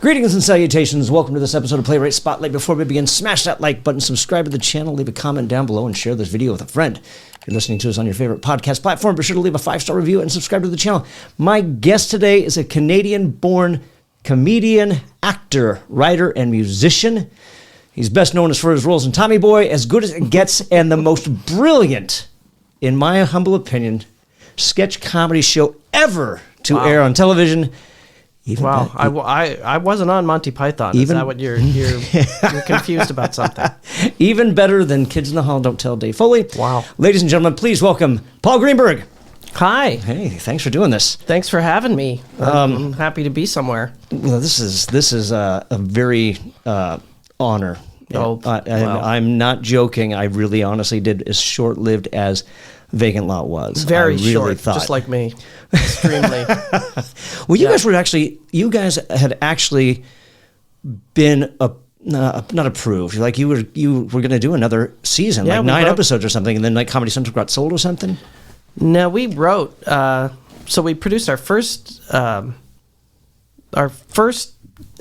Greetings and salutations. Welcome to this episode of Playwright Spotlight. Before we begin, smash that like button, subscribe to the channel, leave a comment down below, and share this video with a friend. If you're listening to us on your favorite podcast platform, be sure to leave a 5-star review and subscribe to the channel. My guest today is a Canadian-born comedian, actor, writer, and musician. He's best known for his roles in Tommy Boy, As Good as It Gets, and the most brilliant, in my humble opinion, sketch comedy show ever to air on television. Wow, I wasn't on Monty Python. Is that what you're confused about something? Even better than Kids in the Hall Don't Tell Dave Foley. Wow. Ladies and gentlemen, please welcome Paul Greenberg. Hi. Hey, thanks for doing this. Thanks for having me. I'm happy to be somewhere. Well, this is a very honor. Oh, I'm not joking. I really honestly did as short-lived as Vacant Lot was. Very really short, thought. just like me. Extremely. Well, you guys had actually been not approved. Like you were going to do another season, like 9 episodes or something, and then like Comedy Central got sold or something. No, we wrote. So we produced our first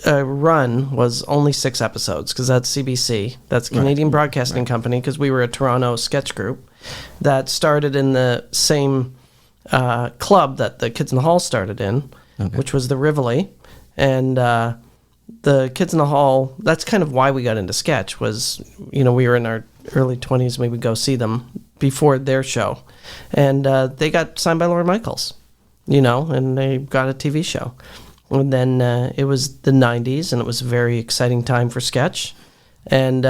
run was only 6 episodes because that's CBC. That's Canadian Broadcasting Company, because we were a Toronto sketch group that started in the same club that the Kids in the Hall started in, which was the Rivoli. And the Kids in the Hall, that's kind of why we got into sketch, was, we were in our early 20s, we would go see them before their show. And they got signed by Lorne Michaels, and they got a TV show. And then it was the 90s, and it was a very exciting time for sketch. And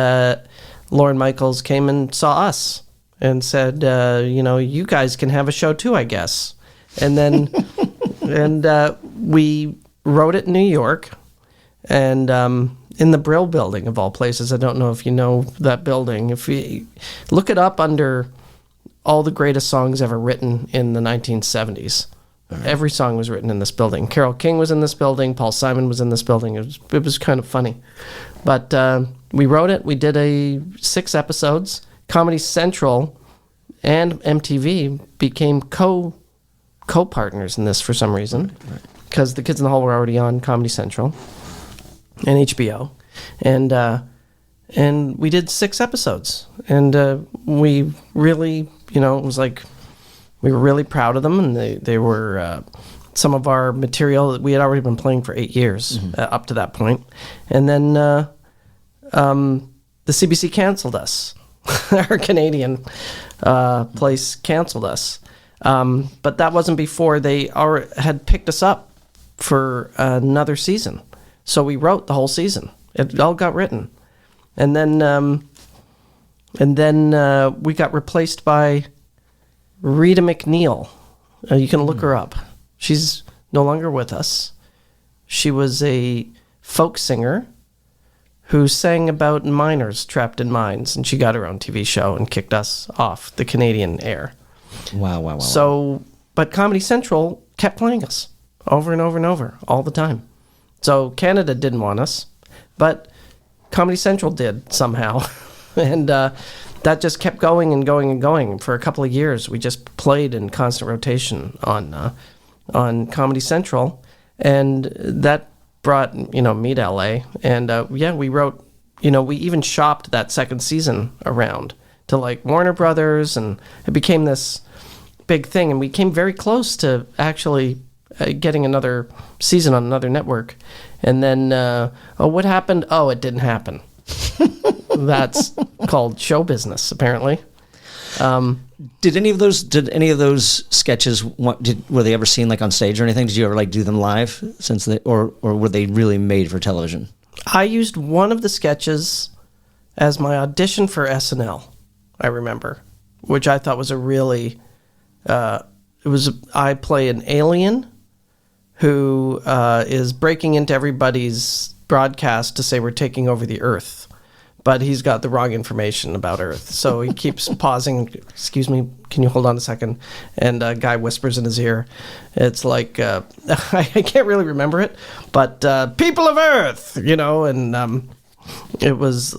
Lorne Michaels came and saw us and said, you guys can have a show too, I guess. And then we wrote it in New York, and in the Brill Building, of all places. I don't know if you know that building. If you look it up under all the greatest songs ever written in the 1970s. Right. Every song was written in this building. Carole King was in this building. Paul Simon was in this building. It was kind of funny. But we wrote it. We did 6 episodes. Comedy Central and MTV became co-partners in this for some reason, because the Kids in the Hall were already on Comedy Central and HBO. And we did 6 episodes. And we really, it was like, we were really proud of them, and they were some of our material that we had already been playing for 8 years up to that point. And then the CBC canceled us. Our Canadian place canceled us. But that wasn't before they had picked us up for another season. So we wrote the whole season. It all got written. And then we got replaced by Rita McNeil. You can look her up. She's no longer with us. She was a folk singer who sang about miners trapped in mines, and she got her own TV show and kicked us off the Canadian air. Wow. So, but Comedy Central kept playing us over and over and over all the time. So Canada didn't want us, but Comedy Central did somehow. And that just kept going and going and going. For a couple of years, we just played in constant rotation on Comedy Central, and that brought me to LA. And we wrote, we even shopped that second season around to like Warner Brothers, and it became this big thing. And we came very close to actually getting another season on another network. And then, what happened? Oh, it didn't happen. That's called show business, apparently. Did any of those sketches were they ever seen like on stage or anything? Did you ever like do them live or were they really made for television? I used one of the sketches as my audition for SNL. I remember, which I thought was a really I play an alien who is breaking into everybody's broadcast to say we're taking over the Earth. But he's got the wrong information about Earth. So he keeps pausing. Excuse me, can you hold on a second? And a guy whispers in his ear. It's like, I can't really remember it, but people of Earth, and it was,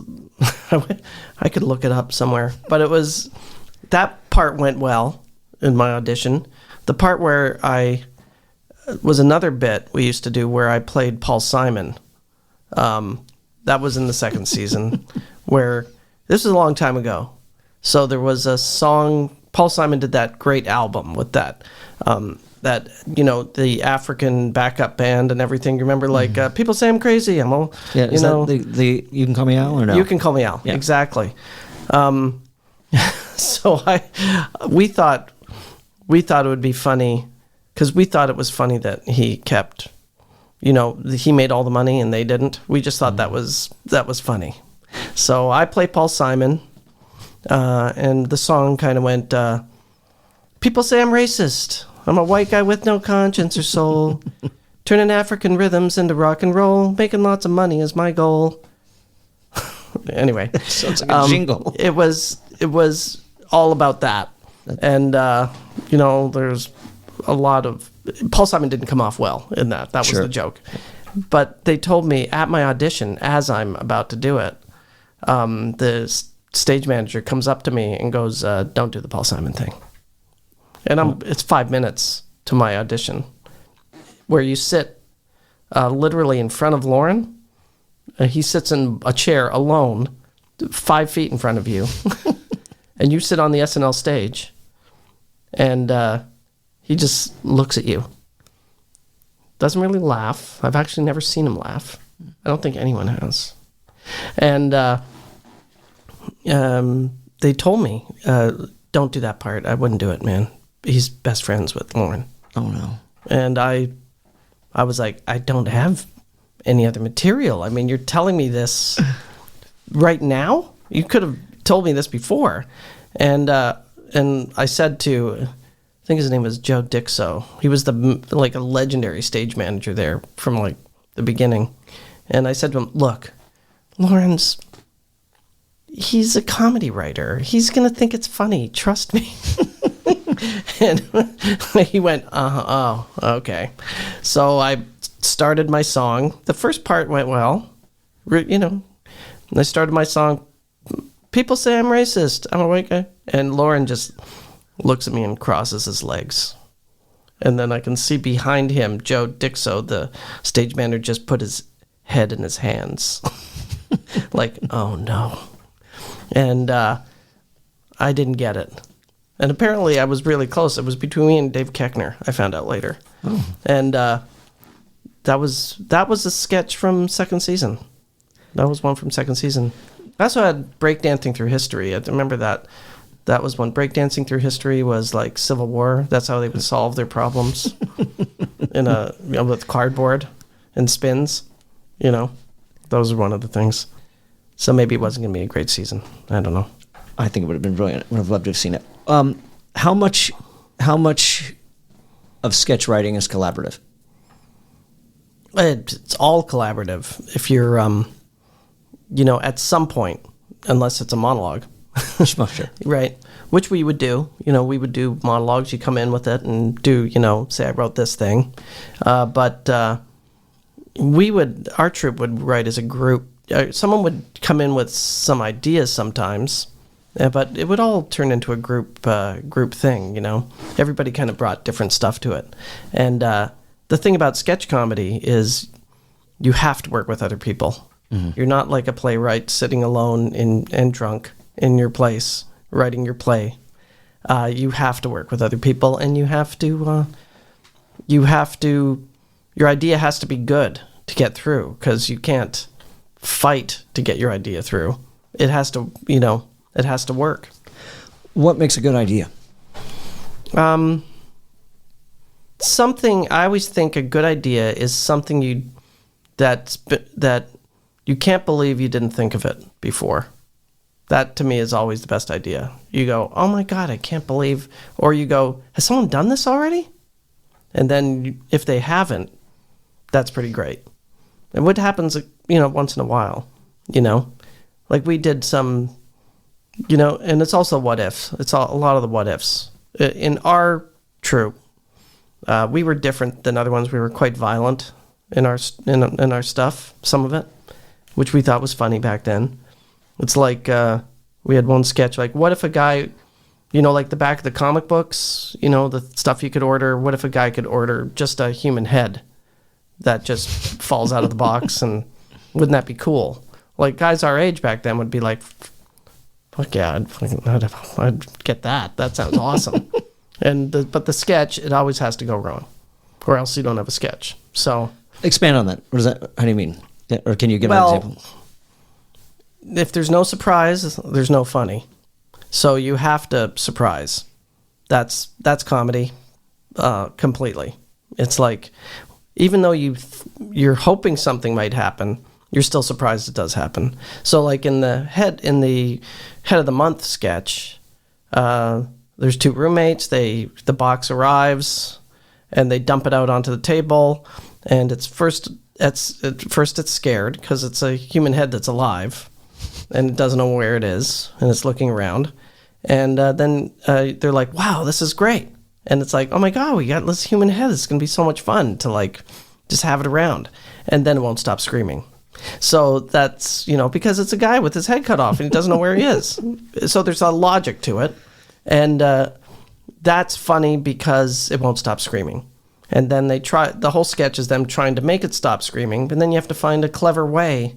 I could look it up somewhere. But it was, that part went well in my audition. The part where was another bit we used to do where I played Paul Simon, That was in the second season, where this was a long time ago. So there was a song. Paul Simon did that great album with that the African backup band and everything. You remember, like people say I'm crazy. I'm all Is that the You Can Call Me Al or no? You Can Call Me Al. Yeah. Exactly. So we thought it would be funny because we thought it was funny that he kept, he made all the money and they didn't. We just thought that was funny. So I play Paul Simon, and the song kind of went, people say I'm racist. I'm a white guy with no conscience or soul. Turning African rhythms into rock and roll. Making lots of money is my goal. Anyway. Sounds like a jingle. It was all about that. And, there's a lot of... Paul Simon didn't come off well in that. That was the joke. But they told me at my audition, as I'm about to do it, the stage manager comes up to me and goes, don't do the Paul Simon thing. And it's 5 minutes to my audition, where you sit literally in front of Lauren. He sits in a chair alone, 5 feet in front of you, and you sit on the SNL stage, and he just looks at you. Doesn't really laugh. I've actually never seen him laugh. I don't think anyone has. And they told me, don't do that part. I wouldn't do it, man. He's best friends with Lauren. Oh, no. And I was like, I don't have any other material. I mean, you're telling me this right now? You could have told me this before. And I said to, I think his name was Joe Dixo. He was a legendary stage manager there from the beginning. And I said to him, look, Lauren's, he's a comedy writer. He's going to think it's funny. Trust me. And he went, oh, okay. So I started my song. The first part went well, and I started my song. People say I'm racist. I'm a white guy. And Lauren just looks at me and crosses his legs. And then I can see behind him, Joe Dixo, the stage manager, just put his head in his hands. Like, oh no. And I didn't get it. And apparently I was really close. It was between me and Dave Koechner, I found out later. Oh. And that was a sketch from second season. That was one from second season. I also had Breakdancing Through History. I remember that. That was one. Breakdancing Through History was like Civil War. That's how they would solve their problems with cardboard and spins. Those are one of the things. So maybe it wasn't going to be a great season. I don't know. I think it would have been brilliant. Would have loved to have seen it. How much of sketch writing is collaborative? It's all collaborative. If you're, at some point, unless it's a monologue. Sure. Right. Which we would do. We would do monologues. You come in with it and do, say I wrote this thing. But our troupe would write as a group. Someone would come in with some ideas sometimes. But it would all turn into a group thing, Everybody kind of brought different stuff to it. And the thing about sketch comedy is you have to work with other people. Mm-hmm. You're not like a playwright sitting alone and drunk in your place writing your play. You have to work with other people, and your idea has to be good to get through, because you can't fight to get your idea through. It has to, it has to work. What makes a good idea? Something, I always think a good idea is something that you can't believe you didn't think of it before. That to me is always the best idea. You go, oh my God, I can't believe, or you go, has someone done this already? And then if they haven't, that's pretty great. And what happens, once in a while, like we did some, and it's also what ifs. It's a lot of the what ifs. In our troupe, we were different than other ones. We were quite violent in our stuff, some of it, which we thought was funny back then. It's like we had one sketch, like, what if a guy, like the back of the comic books, the stuff you could order, what if a guy could order just a human head that just falls out of the box and Wouldn't that be cool? Like, guys our age back then would be like, fuck yeah, I'd get that. That sounds awesome. But the sketch, it always has to go wrong, or else you don't have a sketch. So expand on that. What is that? How do you mean? Or can you give an example? If there's no surprise, there's no funny. So you have to surprise. That's comedy, completely. It's like, even though you're hoping something might happen, you're still surprised it does happen. So like in the head of the month sketch, there's two roommates. The box arrives, and they dump it out onto the table, and it's scared because it's a human head that's alive, and it doesn't know where it is, and it's looking around, and then they're like, "Wow, this is great," and it's like, "Oh my God, we got this human head. It's gonna be so much fun to like just have it around," and then it won't stop screaming. So that's, because it's a guy with his head cut off and he doesn't know where he is. So there's a logic to it. And that's funny because it won't stop screaming. And then the whole sketch is them trying to make it stop screaming, but then you have to find a clever way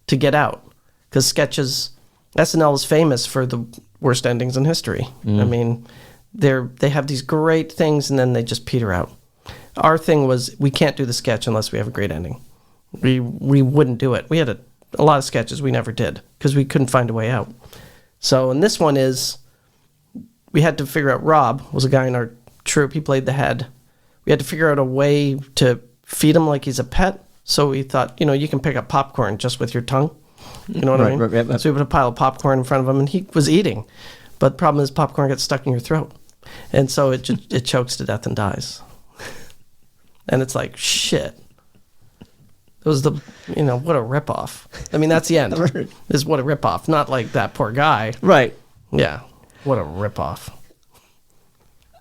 to get out. Because SNL is famous for the worst endings in history. I mean, they have these great things and then they just peter out. Our thing was, we can't do the sketch unless we have a great ending. We wouldn't do it. We had a lot of sketches we never did because we couldn't find a way out. So, and this one is, we had to figure out, Rob was a guy in our troupe, he played the head. We had to figure out a way to feed him like he's a pet. So we thought, you can pick up popcorn just with your tongue. You know what I mean? Right. So we put a pile of popcorn in front of him and he was eating. But the problem is popcorn gets stuck in your throat. And so it chokes to death and dies. And it's like, shit. It was what a ripoff. I mean, that's the end. Is what a ripoff. Not like that poor guy. Right. Yeah. What a ripoff.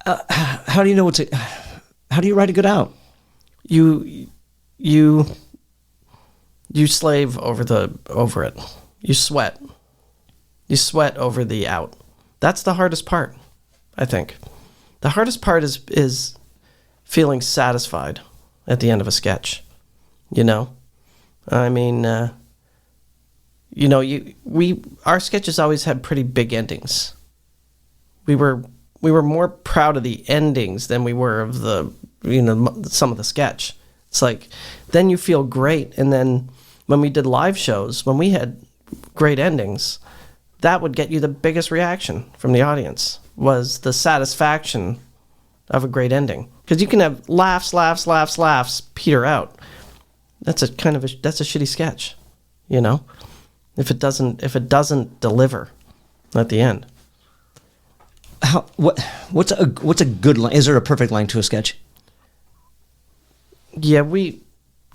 How do you know how do you write a good out? You slave over it. You sweat. You sweat over the out. That's the hardest part, I think. The hardest part is feeling satisfied at the end of a sketch. I mean, our sketches always had pretty big endings. We were more proud of the endings than we were of some of the sketch. It's like, then you feel great. And then when we did live shows, when we had great endings, that would get you the biggest reaction from the audience, was the satisfaction of a great ending. Because you can have laughs, peter out. That's a shitty sketch, if it doesn't deliver at the end. What's a good line? Is there a perfect line to a sketch? Yeah, we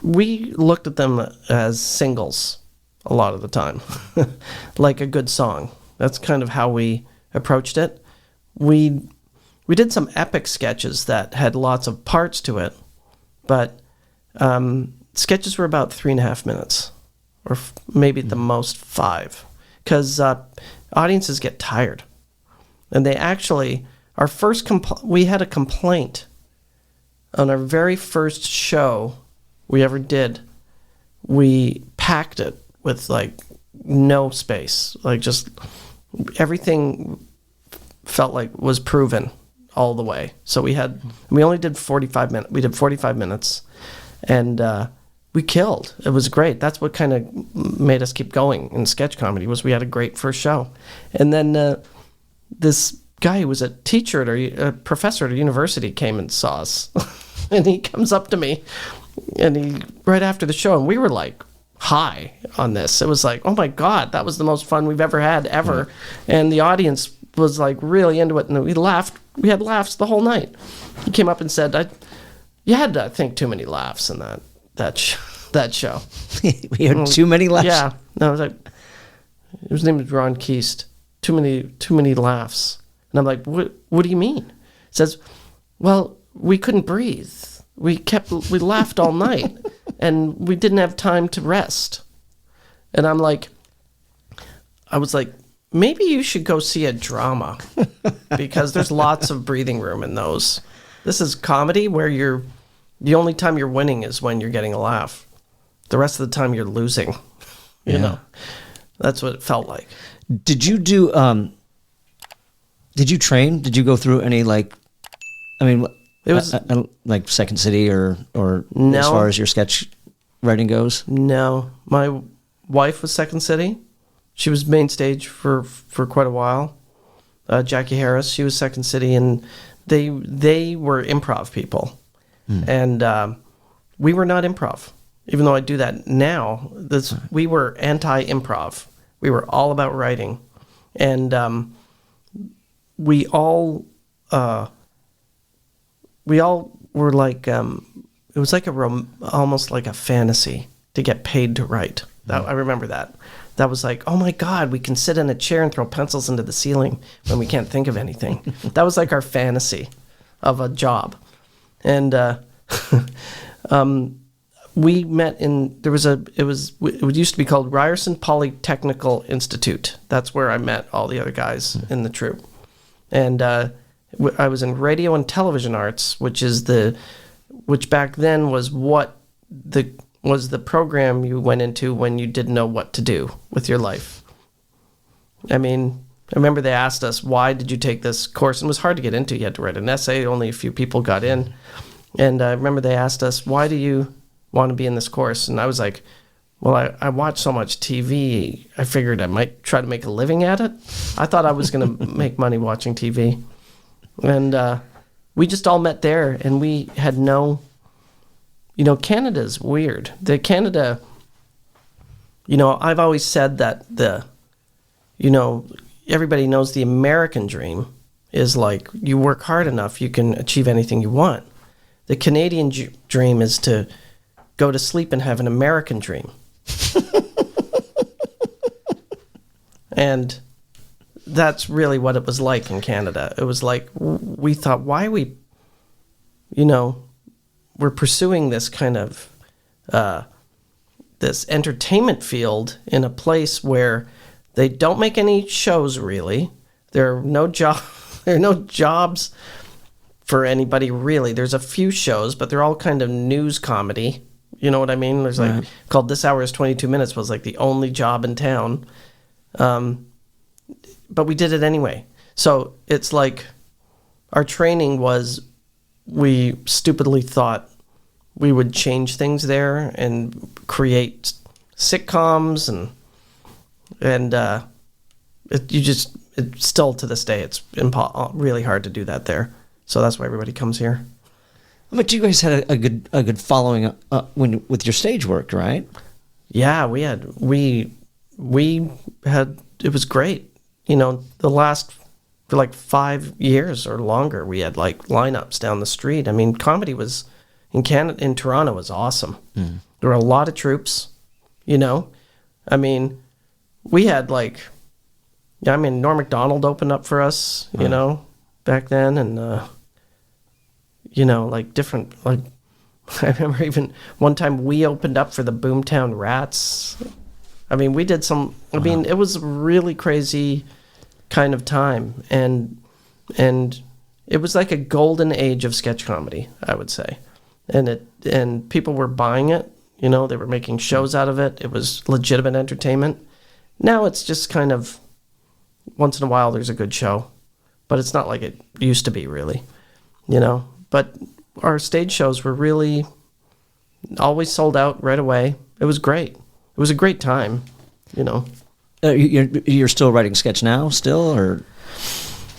looked at them as singles a lot of the time, like a good song. That's kind of how we approached it. We did some epic sketches that had lots of parts to it, but sketches were about 3.5 minutes, or maybe at the most 5, because audiences get tired. And they actually, we had a complaint on our very first show we ever did. We packed it with no space, just everything felt like was proven all the way. So we only did 45 minutes. We did 45 minutes, and we killed. It was great. That's what kind of made us keep going in sketch comedy, was we had a great first show. And then this guy who was a teacher a professor at a university came and saw us. And he comes up to me, and right after the show, and we were high on this. It was like, oh my God, that was the most fun we've ever had, ever. Yeah. And the audience was really into it, and we laughed. We had laughs the whole night. He came up and said, you had, I think, too many laughs in that show. We had too many laughs? Yeah. No, I was like, his name was Ron Keast. Too many laughs. And I'm like, what do you mean? He says, well, we couldn't breathe. We laughed all night, and we didn't have time to rest. And I was like, maybe you should go see a drama, because there's lots of breathing room in those. This is comedy where the only time you're winning is when you're getting a laugh. the rest of the time you're losing. You know, that's what it felt like. Did you do? Did you train? Did you go through any it was like Second City or no, as far as your sketch writing goes? No, my wife was Second City. She was main stage for quite a while. Jackie Harris, she was Second City, and they were improv people, and we were not improv. Even though I do that now, we were anti-improv. We were all about writing, and we all were like, it was like almost like a fantasy to get paid to write. I remember that. That was like, oh my God, we can sit in a chair and throw pencils into the ceiling when we can't think of anything. That was like our fantasy of a job. And we met it used to be called Ryerson Polytechnical Institute. That's where I met all the other guys in the troupe. And I was in radio and television arts, which back then was the program you went into when you didn't know what to do with your life. I mean, I remember they asked us, why did you take this course? And it was hard to get into. You had to write an essay. Only a few people got in. And I remember they asked us, why do you want to be in this course? And I was like, well, I watch so much TV, I figured I might try to make a living at it. I thought I was going to make money watching TV. And we just all met there, and we had no... Canada's weird. Canada, I've always said that everybody knows the American dream is like, you work hard enough, you can achieve anything you want. The Canadian dream is to go to sleep and have an American dream. And that's really what it was like in Canada. It was like, we thought, why are we, we're pursuing this kind of this entertainment field in a place where they don't make any shows really. There are no jobs for anybody really. There's a few shows, but they're all kind of news comedy. You know what I mean? There's like called This Hour is 22 Minutes was like the only job in town. But we did it anyway. So it's like our training was, we stupidly thought we would change things there and create sitcoms and it's still to this day, it's really hard to do that there. So that's why everybody comes here. But you guys had a good following with your stage work, right? Yeah, we had, it was great. For like 5 years or longer, we had like lineups down the street. I mean, comedy was in Toronto was awesome. There were a lot of troops, I mean, we had like, Norm Macdonald opened up for us, back then. And, like different, like, I remember even one time we opened up for the Boomtown Rats. I mean, we did some, it was a really crazy kind of time. And it was like a golden age of sketch comedy, I would say. And people were buying it, they were making shows out of it. It was legitimate entertainment. Now it's just kind of, once in a while there's a good show, but it's not like it used to be really, But our stage shows were really always sold out right away. It was great. It was a great time, You're still writing sketch now, still, or?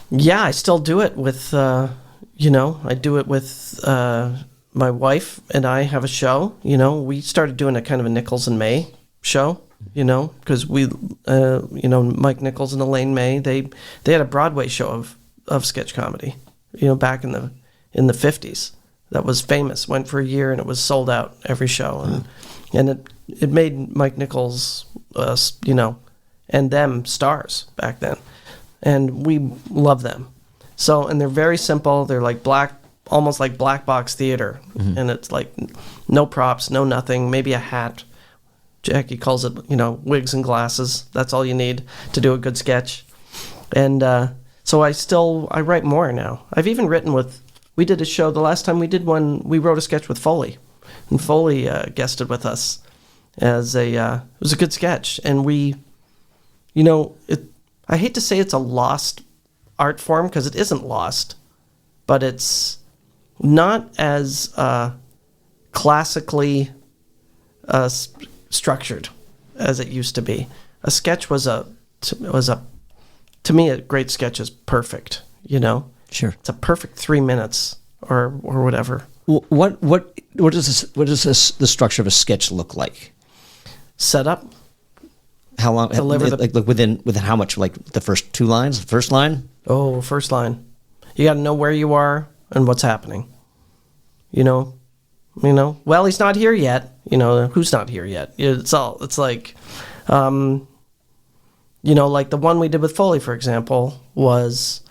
Yeah, I still do it with, I do it with my wife, and I have a show. We started doing a kind of a Nichols and May show, because we, Mike Nichols and Elaine May, they had a Broadway show of sketch comedy, back in the 50s. That was famous. Went for a year, and it was sold out every show, and it made Mike Nichols, and them stars back then, and we love them. So, and they're very simple. They're like almost like black box theater, and it's like no props, no nothing, maybe a hat. Jackie calls it, wigs and glasses. That's all you need to do a good sketch. And so I write more now. I've even written we did a show, the last time we did one, we wrote a sketch with Foley, and Foley guested with us. as it was a good sketch. And we, I hate to say it's a lost art form because it isn't lost, but it's not as classically structured as it used to be. A sketch to me, a great sketch is perfect, Sure. It's a perfect 3 minutes or whatever. What does the structure of a sketch look like? Setup. How long? Deliver like within how much? Like the first 2 lines, the first line? Oh, first line. You got to know where you are and what's happening. Well, he's not here yet. Who's not here yet? It's like, like the one we did with Foley, for example, was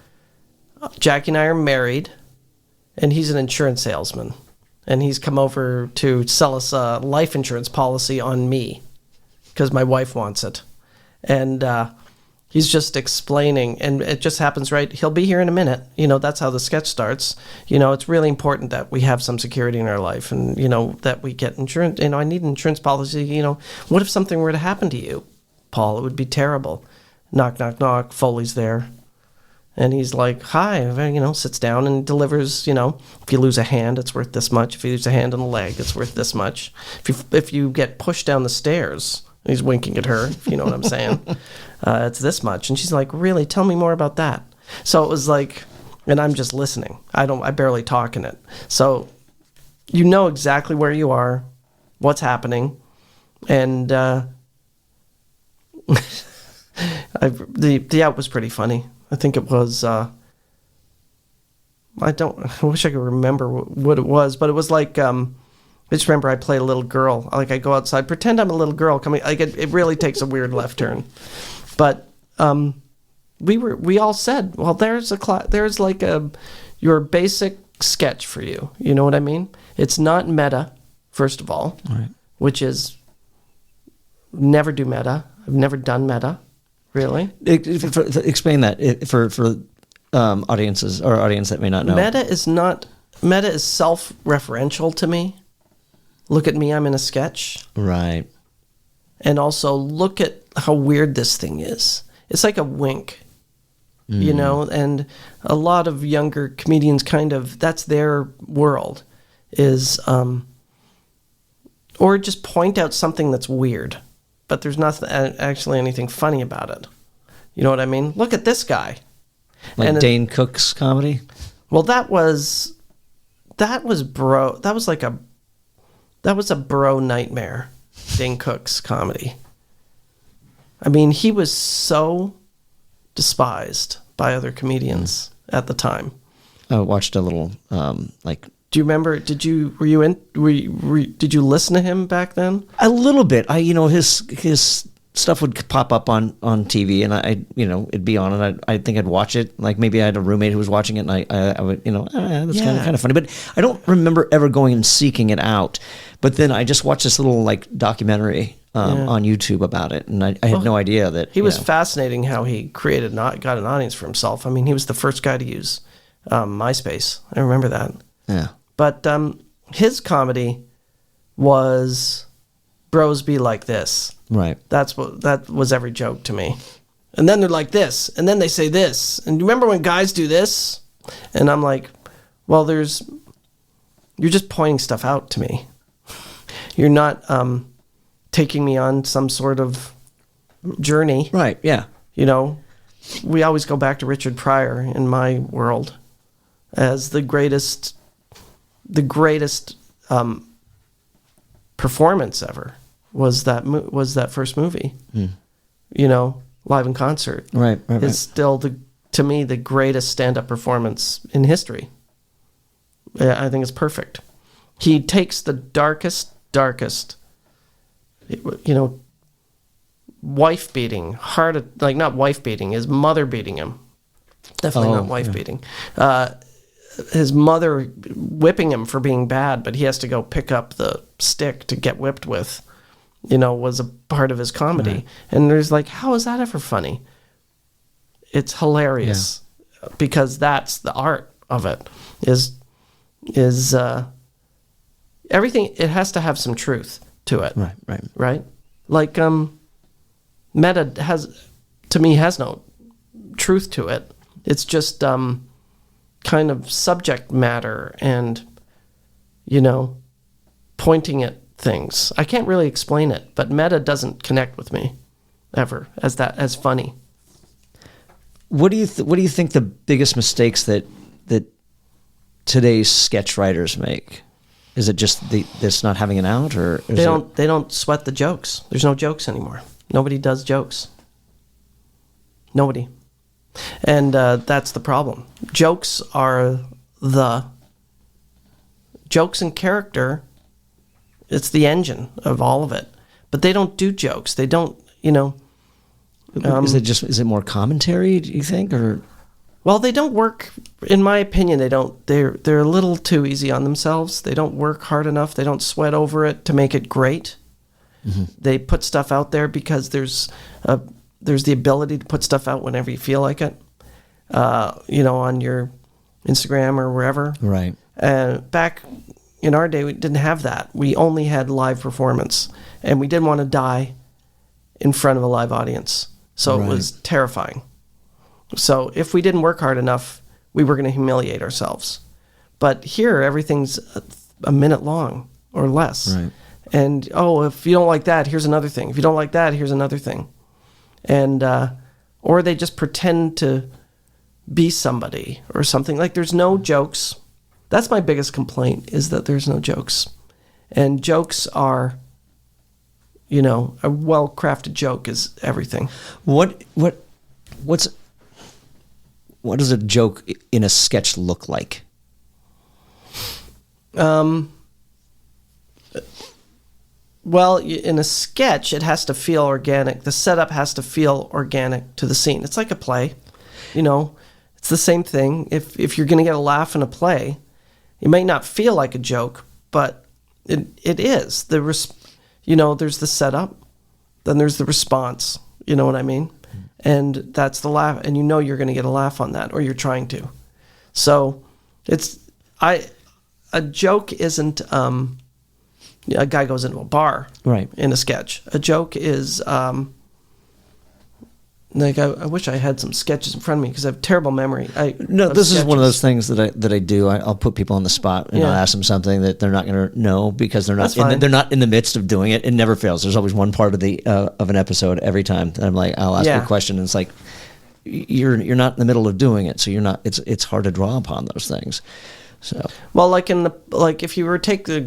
Jackie and I are married, and he's an insurance salesman, and he's come over to sell us a life insurance policy on me because my wife wants it. And he's just explaining, and it just happens, right? He'll be here in a minute. That's how the sketch starts. It's really important that we have some security in our life and, that we get insurance. I need an insurance policy. What if something were to happen to you, Paul? It would be terrible. Knock, knock, knock. Foley's there. And he's like, hi, sits down and delivers, if you lose a hand, it's worth this much. If you lose a hand and a leg, it's worth this much. If you get pushed down the stairs, he's winking at her, if you know what I'm saying, it's this much. And she's like, really? Tell me more about that. So it was like, and I'm just listening. I barely talk in it. So you know exactly where you are, what's happening. And the out was pretty funny. I think it was, I wish I could remember what it was, but it was like, I just remember I played a little girl. Like I go outside, pretend I'm a little girl coming, like it really takes a weird left turn. But we all said, well, there's like your basic sketch for you. You know what I mean? It's not meta, first of all, right. Which is never do meta. I've never done meta. Really? Explain that for audiences or audience that may not know. Meta is self-referential to me. Look at me, I'm in a sketch. Right. And also look at how weird this thing is. It's like a wink, and a lot of younger comedians that's their world is, or just point out something that's weird. But there's not actually anything funny about it. You know what I mean? Look at this guy. Like Dane Cook's comedy? Well, that was bro. That was a bro nightmare. Dane Cook's comedy. I mean, he was so despised by other comedians at the time. I watched a little Do you remember? Did you listen to him back then? A little bit. His stuff would pop up on TV, and it'd be on, and I think I'd watch it. Like maybe I had a roommate who was watching it, and I would, that's kind of funny. But I don't remember ever going and seeking it out. But then I just watched this little documentary on YouTube about it, and I had no idea that he was fascinating. How he got an audience for himself. I mean, he was the first guy to use MySpace. I remember that. Yeah. But his comedy was bros be like this. Right. That was every joke to me. And then they're like this, and then they say this. And you remember when guys do this? And I'm like, well, you're just pointing stuff out to me. You're not taking me on some sort of journey. Right, yeah. We always go back to Richard Pryor in my world as the greatest performance ever was that first movie. Live in concert. Right. Is still to me the greatest stand-up performance in history. I think it's perfect. He takes the darkest, wife beating, not wife beating, his mother beating him. Definitely not wife beating. His mother whipping him for being bad, but he has to go pick up the stick to get whipped with, was a part of his comedy. Right. And there's how is that ever funny? It's hilarious because that's the art of it is everything. It has to have some truth. to it. Right. Right? Like, meta to me, has no truth to it. It's just kind of subject matter and, pointing at things. I can't really explain it, but meta doesn't connect with me ever as funny. What do you think the biggest mistakes that today's sketch writers make? Is it just this not having an out, or they don't sweat the jokes? There's no jokes anymore. Nobody does jokes. Nobody. And that's the problem. Jokes and character, it's the engine of all of it. But they don't do jokes. They don't, is it more commentary, do you think, or? Well, they don't work, in my opinion, they don't. They're a little too easy on themselves. They don't work hard enough. They don't sweat over it to make it great. Mm-hmm. They put stuff out there because there's the ability to put stuff out whenever you feel like it, on your Instagram or wherever. Right. Back in our day, we didn't have that. We only had live performance, and we didn't want to die in front of a live audience. So It was terrifying. So if we didn't work hard enough, we were going to humiliate ourselves. But here, everything's a minute long or less. Right. And, if you don't like that, here's another thing. If you don't like that, here's another thing. And or they just pretend to be somebody or something. Like, there's no jokes. That's my biggest complaint, is that there's no jokes. And jokes are, a well-crafted joke is everything. What does a joke in a sketch look like? Well, in a sketch, it has to feel organic. The setup has to feel organic to the scene. It's like a play. It's the same thing. If you're going to get a laugh in a play, it may not feel like a joke, but it is. There's the setup, then there's the response. You know what I mean? And that's the laugh, and you're going to get a laugh on that, or you're trying to. So a joke isn't a guy goes into a bar, right, in a sketch. A joke is I wish I had some sketches in front of me because I have terrible memory. This is one of those things that I do. I'll put people on the spot and I'll ask them something that they're not going to know because they're not in the midst of doing it. It never fails. There's always one part of an episode every time that I'm like, I'll ask you a question, and it's like you're not in the middle of doing it, so you're not. It's hard to draw upon those things. So if you were to take a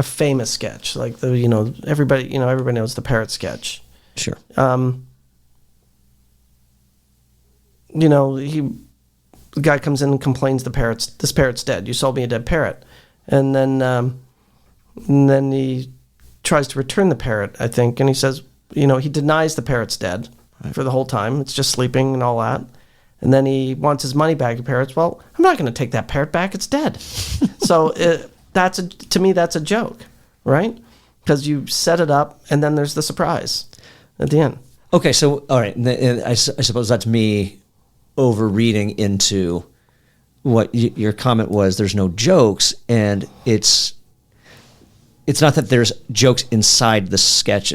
famous sketch, like everybody knows the parrot sketch. Sure. The guy comes in and complains this parrot's dead. You sold me a dead parrot. And then he tries to return the parrot, I think, and he says, he denies the parrot's dead for the whole time. It's just sleeping and all that. And then he wants his money back. The parrot's, well, I'm not going to take that parrot back. It's dead. So to me, that's a joke, right? Because you set it up, and then there's the surprise at the end. Okay, so all right, I suppose that's me overreading into what your comment was. There's no jokes, and it's not that there's jokes inside the sketch,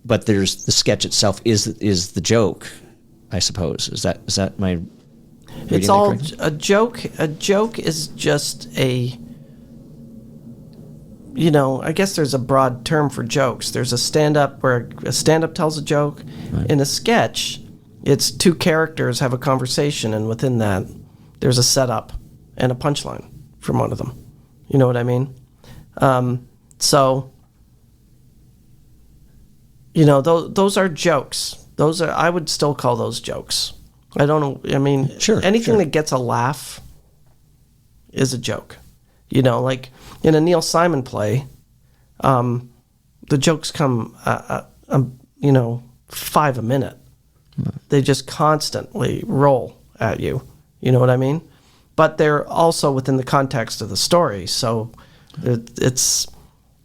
but there's the sketch itself is the joke. I suppose is that my? It's all a joke. A joke is just I guess there's a broad term for jokes. There's a stand-up where a stand-up tells a joke. Right. In a sketch, it's two characters have a conversation, and within that, there's a setup and a punchline from one of them. You know what I mean? Those are jokes. I would still call those jokes. I don't know. I mean, anything that gets a laugh is a joke. Like in a Neil Simon play, the jokes come, 5 a minute. Right. They just constantly roll at you. You know what I mean? But they're also within the context of the story. So it's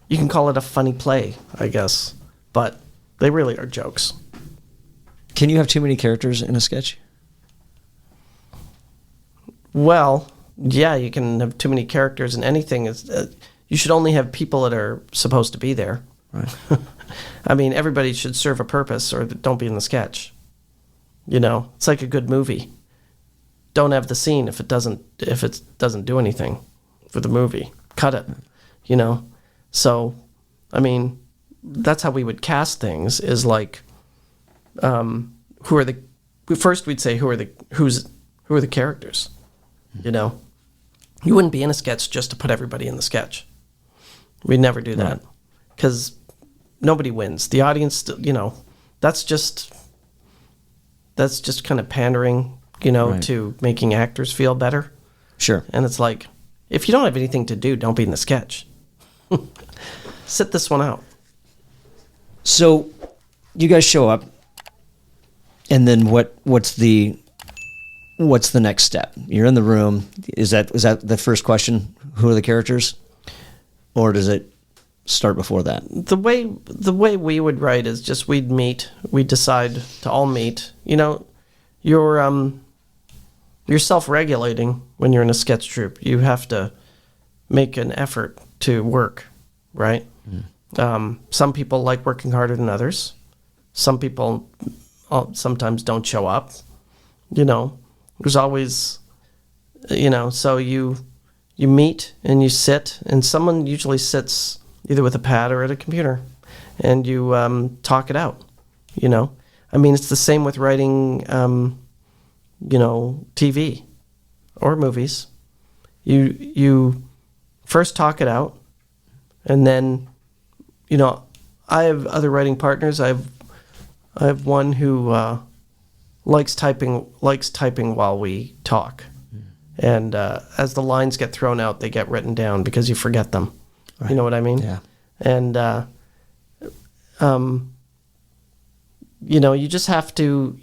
you can call it a funny play, I guess. But they really are jokes. Can you have too many characters in a sketch? Well, yeah, you can have too many characters in anything. you should only have people that are supposed to be there. Right. I mean, everybody should serve a purpose, or don't be in the sketch. You know, it's like a good movie. Don't have the scene if it doesn't do anything for the movie. Cut it. You know, so I mean, that's how we would cast things. Is like, who are the characters? You know, you wouldn't be in a sketch just to put everybody in the sketch. We'd never do that because nobody wins. The audience, you know, that's just kind of pandering, you know, to making actors feel better. Sure. And it's like, if you don't have anything to do, don't be in the sketch. Sit this one out. So you guys show up, and then what's the next step? You're in the room. Is that the first question? Who are the characters? Or does it start before that? The way we would write is just we'd decide to all meet. You know, you're self-regulating when you're in a sketch troupe. You have to make an effort to work, right? Some people like working harder than others. Some people sometimes don't show up. You know, there's always, you know, so you meet and you sit, and someone usually sits either with a pad or at a computer, and you talk it out, you know. I mean, it's the same with writing, you know, TV or movies. You first talk it out, and then, you know, I have other writing partners. I have one who likes typing while we talk. And as the lines get thrown out, they get written down because you forget them. Right. You know what I mean? Yeah. And, you know, you just have to,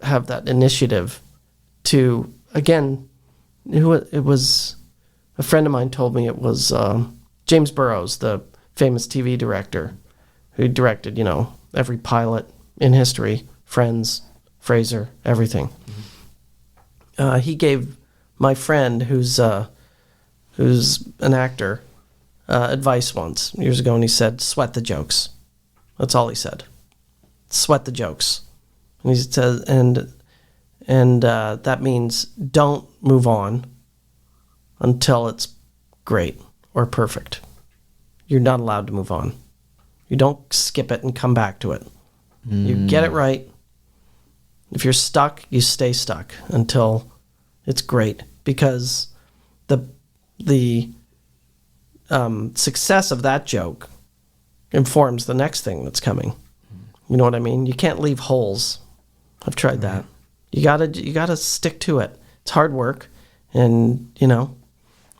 have that initiative to, again, it was, a friend of mine told me it was James Burrows, the famous TV director, who directed, you know, every pilot in history, Friends, Frasier, everything. He gave my friend, who's an actor, advice once years ago, and he said, "Sweat the jokes." That's all he said. Sweat the jokes, and he says, and that means don't move on until it's great or perfect. You're not allowed to move on. You don't skip it and come back to it. You get it right. If you're stuck, you stay stuck until it's great, because the success of that joke informs the next thing that's coming. You know what I mean? You can't leave holes. I've tried that. You gotta stick to it. It's hard work, and you know,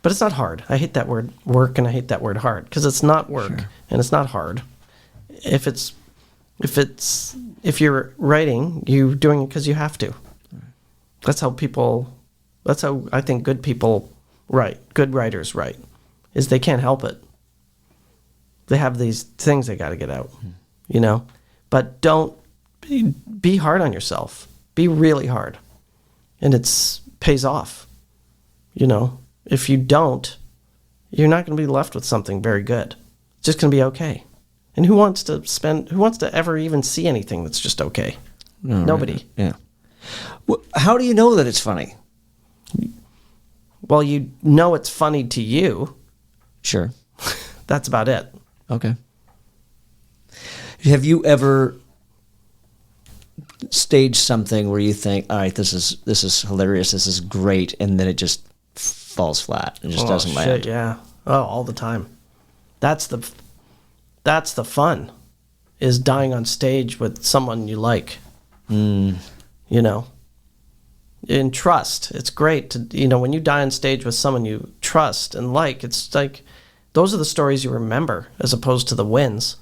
but it's not hard. I hate that word work, and I hate that word hard, because it's not work and it's not hard. If you're writing, you're doing it because you have to. That's how I think good people write. Good writers write, is they can't help it. They have these things they got to get out, you know. But don't be hard on yourself. Be really hard, and it pays off. You know, if you don't, you're not going to be left with something very good. It's just going to be okay. And who wants to ever even see anything that's just okay? No, nobody. Right. Yeah. Well, how do you know that it's funny? Well, you know it's funny to you. Sure. That's about it. Okay. Have you ever staged something where you think, all right, this is hilarious, this is great, and then it just falls flat and just doesn't land? Yeah. Oh, all the time. That's the fun, is dying on stage with someone you like. You know, in trust. It's great to, you know, when you die on stage with someone you trust and like, it's like, those are the stories you remember as opposed to the wins.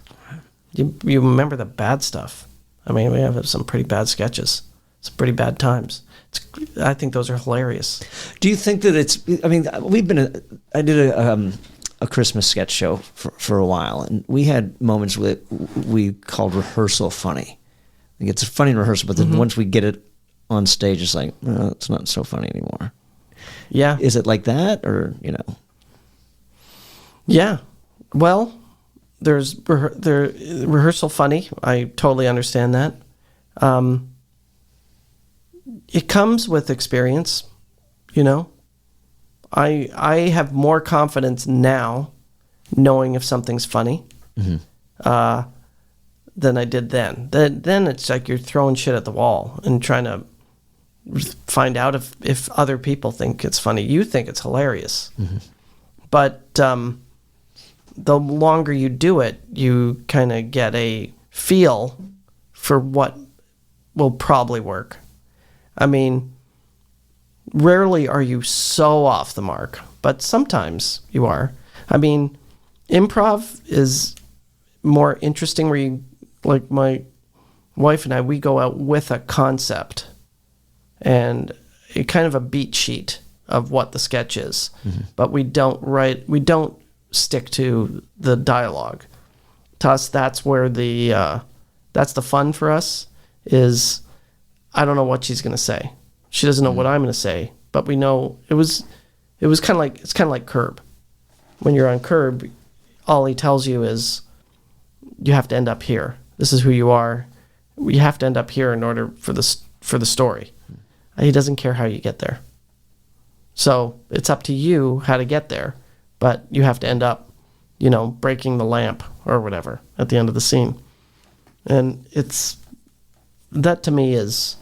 You remember the bad stuff. I mean, we have some pretty bad sketches, some pretty bad times. I think those are hilarious. Do you think that I mean, I did a Christmas sketch show for a while, and we had moments that we called rehearsal funny. Like, it's funny in rehearsal, but then once we get it on stage, it's like, it's not so funny anymore. Yeah. Is it like that, or, you know? Yeah. Well, there's rehearsal funny. I totally understand that. It comes with experience, you know. I have more confidence now knowing if something's funny than I did then. Then it's like you're throwing shit at the wall and trying to find out if other people think it's funny. You think it's hilarious. But the longer you do it, you kind of get a feel for what will probably work. I mean, rarely are you so off the mark, but sometimes you are. I mean, improv is more interesting where you, like my wife and I, we go out with a concept and a kind of a beat sheet of what the sketch is, but we don't stick to the dialogue. To us, that's where that's the fun for us is I don't know what she's going to say. She doesn't know what I'm going to say, but we know it was kind of like Curb. When you're on Curb, all he tells you is you have to end up here. This is who you are. You have to end up here in order for the story. He doesn't care how you get there. So it's up to you how to get there, but you have to end up, breaking the lamp or whatever at the end of the scene. And that to me is,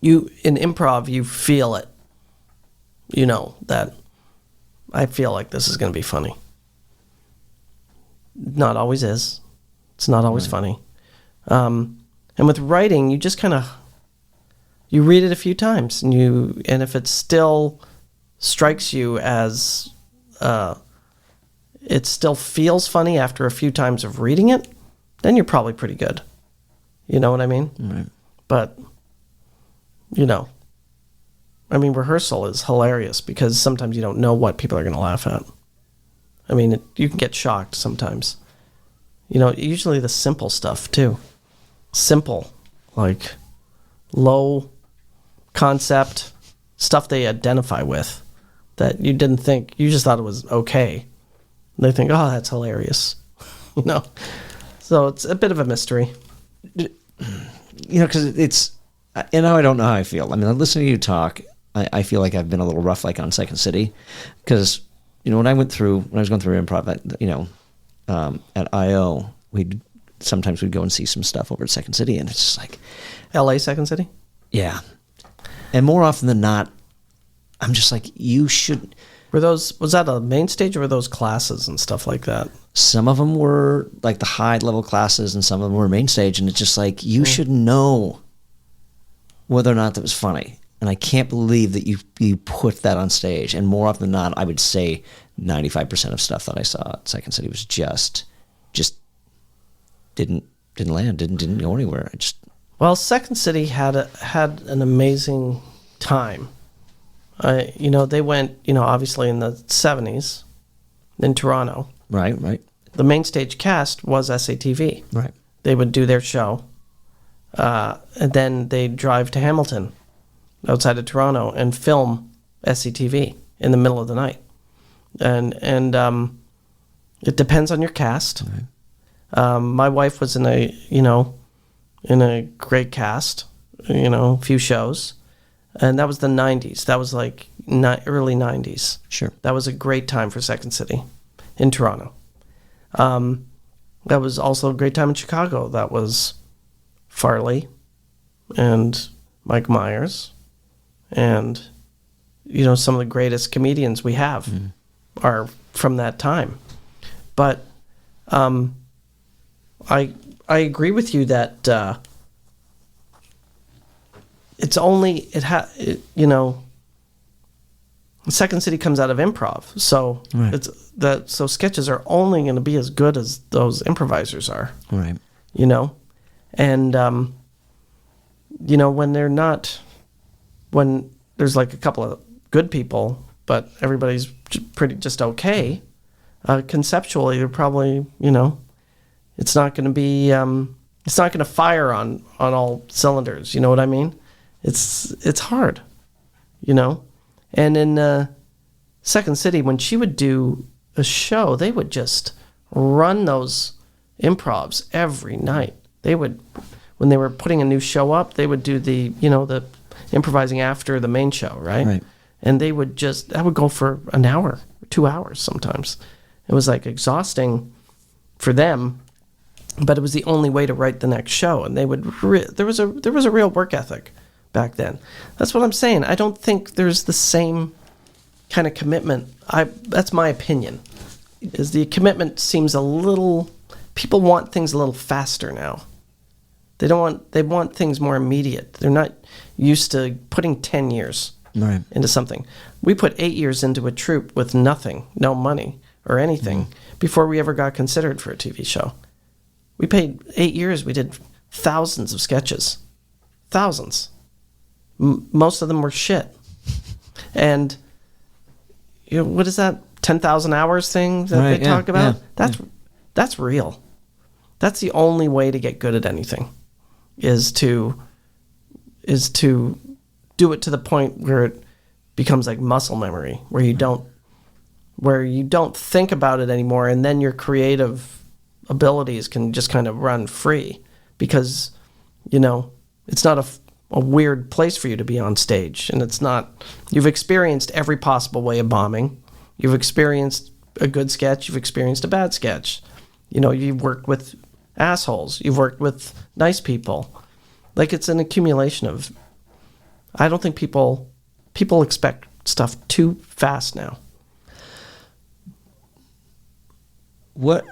in improv, you feel it. You know that I feel like this is going to be funny. Not always is. It's not always funny. And with writing, you just kind of, you read it a few times and if it still strikes you as, it still feels funny after a few times of reading it, then you're probably pretty good. You know what I mean? Right. But, rehearsal is hilarious because sometimes you don't know what people are going to laugh at. I mean, you can get shocked sometimes. Usually the simple stuff too. Simple, like low concept stuff they identify with that you didn't think, you just thought it was okay. They think, oh, that's hilarious. So it's a bit of a mystery. Because it's, and now I don't know how I feel. I mean, listening to you talk, I feel like I've been a little rough, like on Second City, because when I was going through improv, at IO, we'd go and see some stuff over at Second City, and it's just like, LA Second City? Yeah, and more often than not, I'm just like, you should. Was that a main stage or were those classes and stuff like that? Some of them were like the high level classes, and some of them were main stage, and it's just like you should know whether or not that was funny. And I can't believe that you put that on stage. And more often than not, I would say 95% of stuff that I saw at Second City was just didn't land, didn't go anywhere. Well, Second City had an amazing time. They went, obviously in the 70s in Toronto. Right. The main stage cast was SATV. Right. They would do their show, and then they'd drive to Hamilton, outside of Toronto, and film SCTV in the middle of the night. And it depends on your cast. Right. My wife was in a great cast, a few shows, and that was the 90s. That was like early 90s. Sure. That was a great time for Second City in Toronto. That was also a great time in Chicago. That was Farley and Mike Myers and, some of the greatest comedians we have are from that time. But I agree with you that it's only, Second City comes out of improv. So right. So sketches are only going to be as good as those improvisers are. Right. And, when there's like a couple of good people, but everybody's pretty just okay, conceptually, they're probably, it's not going to be, it's not going to fire on all cylinders. You know what I mean? It's hard, And in Second City, when she would do a show, they would just run those improvs every night. They would, when they were putting a new show up, they would do the improvising after the main show, right? Right. And they would that would go for an hour, 2 hours sometimes. It was like exhausting for them, but it was the only way to write the next show. And they would, there was a real work ethic back then. That's what I'm saying. I don't think there's the same kind of commitment. That's my opinion. Is the commitment seems a little, people want things a little faster now. They want things more immediate. They're not used to putting 10 years into something. We put 8 years into a troupe with nothing, no money or anything, before we ever got considered for a TV show. We paid 8 years. We did thousands of sketches. Thousands. Most of them were shit. And what is that 10,000 hours thing that they talk about? That's real. That's the only way to get good at anything, is to do it to the point where it becomes like muscle memory, where you don't think about it anymore, and then your creative abilities can just kind of run free, because it's not a weird place for you to be on stage, and it's not, you've experienced every possible way of bombing. You've experienced a good sketch, you've experienced a bad sketch. You've worked with assholes, you've worked with nice people. Like, it's an accumulation of, I don't think people expect stuff too fast now. What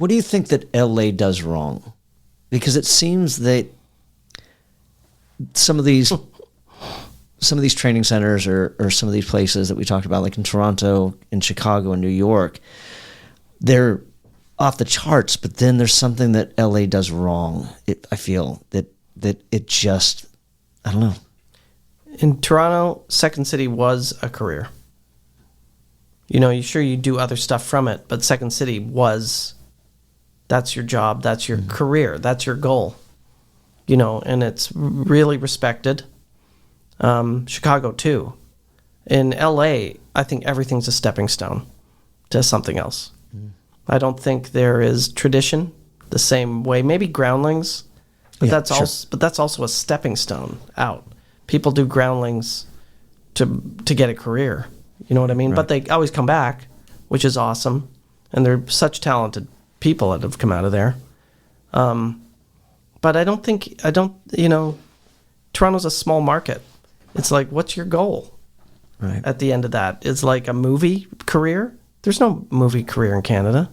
do you think that LA does wrong? Because it seems that some of these training centers or some of these places that we talked about, like in Toronto, in Chicago, and New York, they're off the charts, but then there's something that LA does wrong. I feel that it just, I don't know. In Toronto, Second City was a career. You do other stuff from it, but Second City that's your job, that's your career, that's your goal. And it's really respected. Chicago too. In LA, I think everything's a stepping stone to something else. I don't think there is tradition the same way. Maybe Groundlings, but that's also a stepping stone out. People do Groundlings to get a career. You know what I mean? Right. But they always come back, which is awesome. And they're such talented people that have come out of there. But Toronto's a small market. It's like, what's your goal? Right. At the end of that? It's like a movie career. There's no movie career in Canada.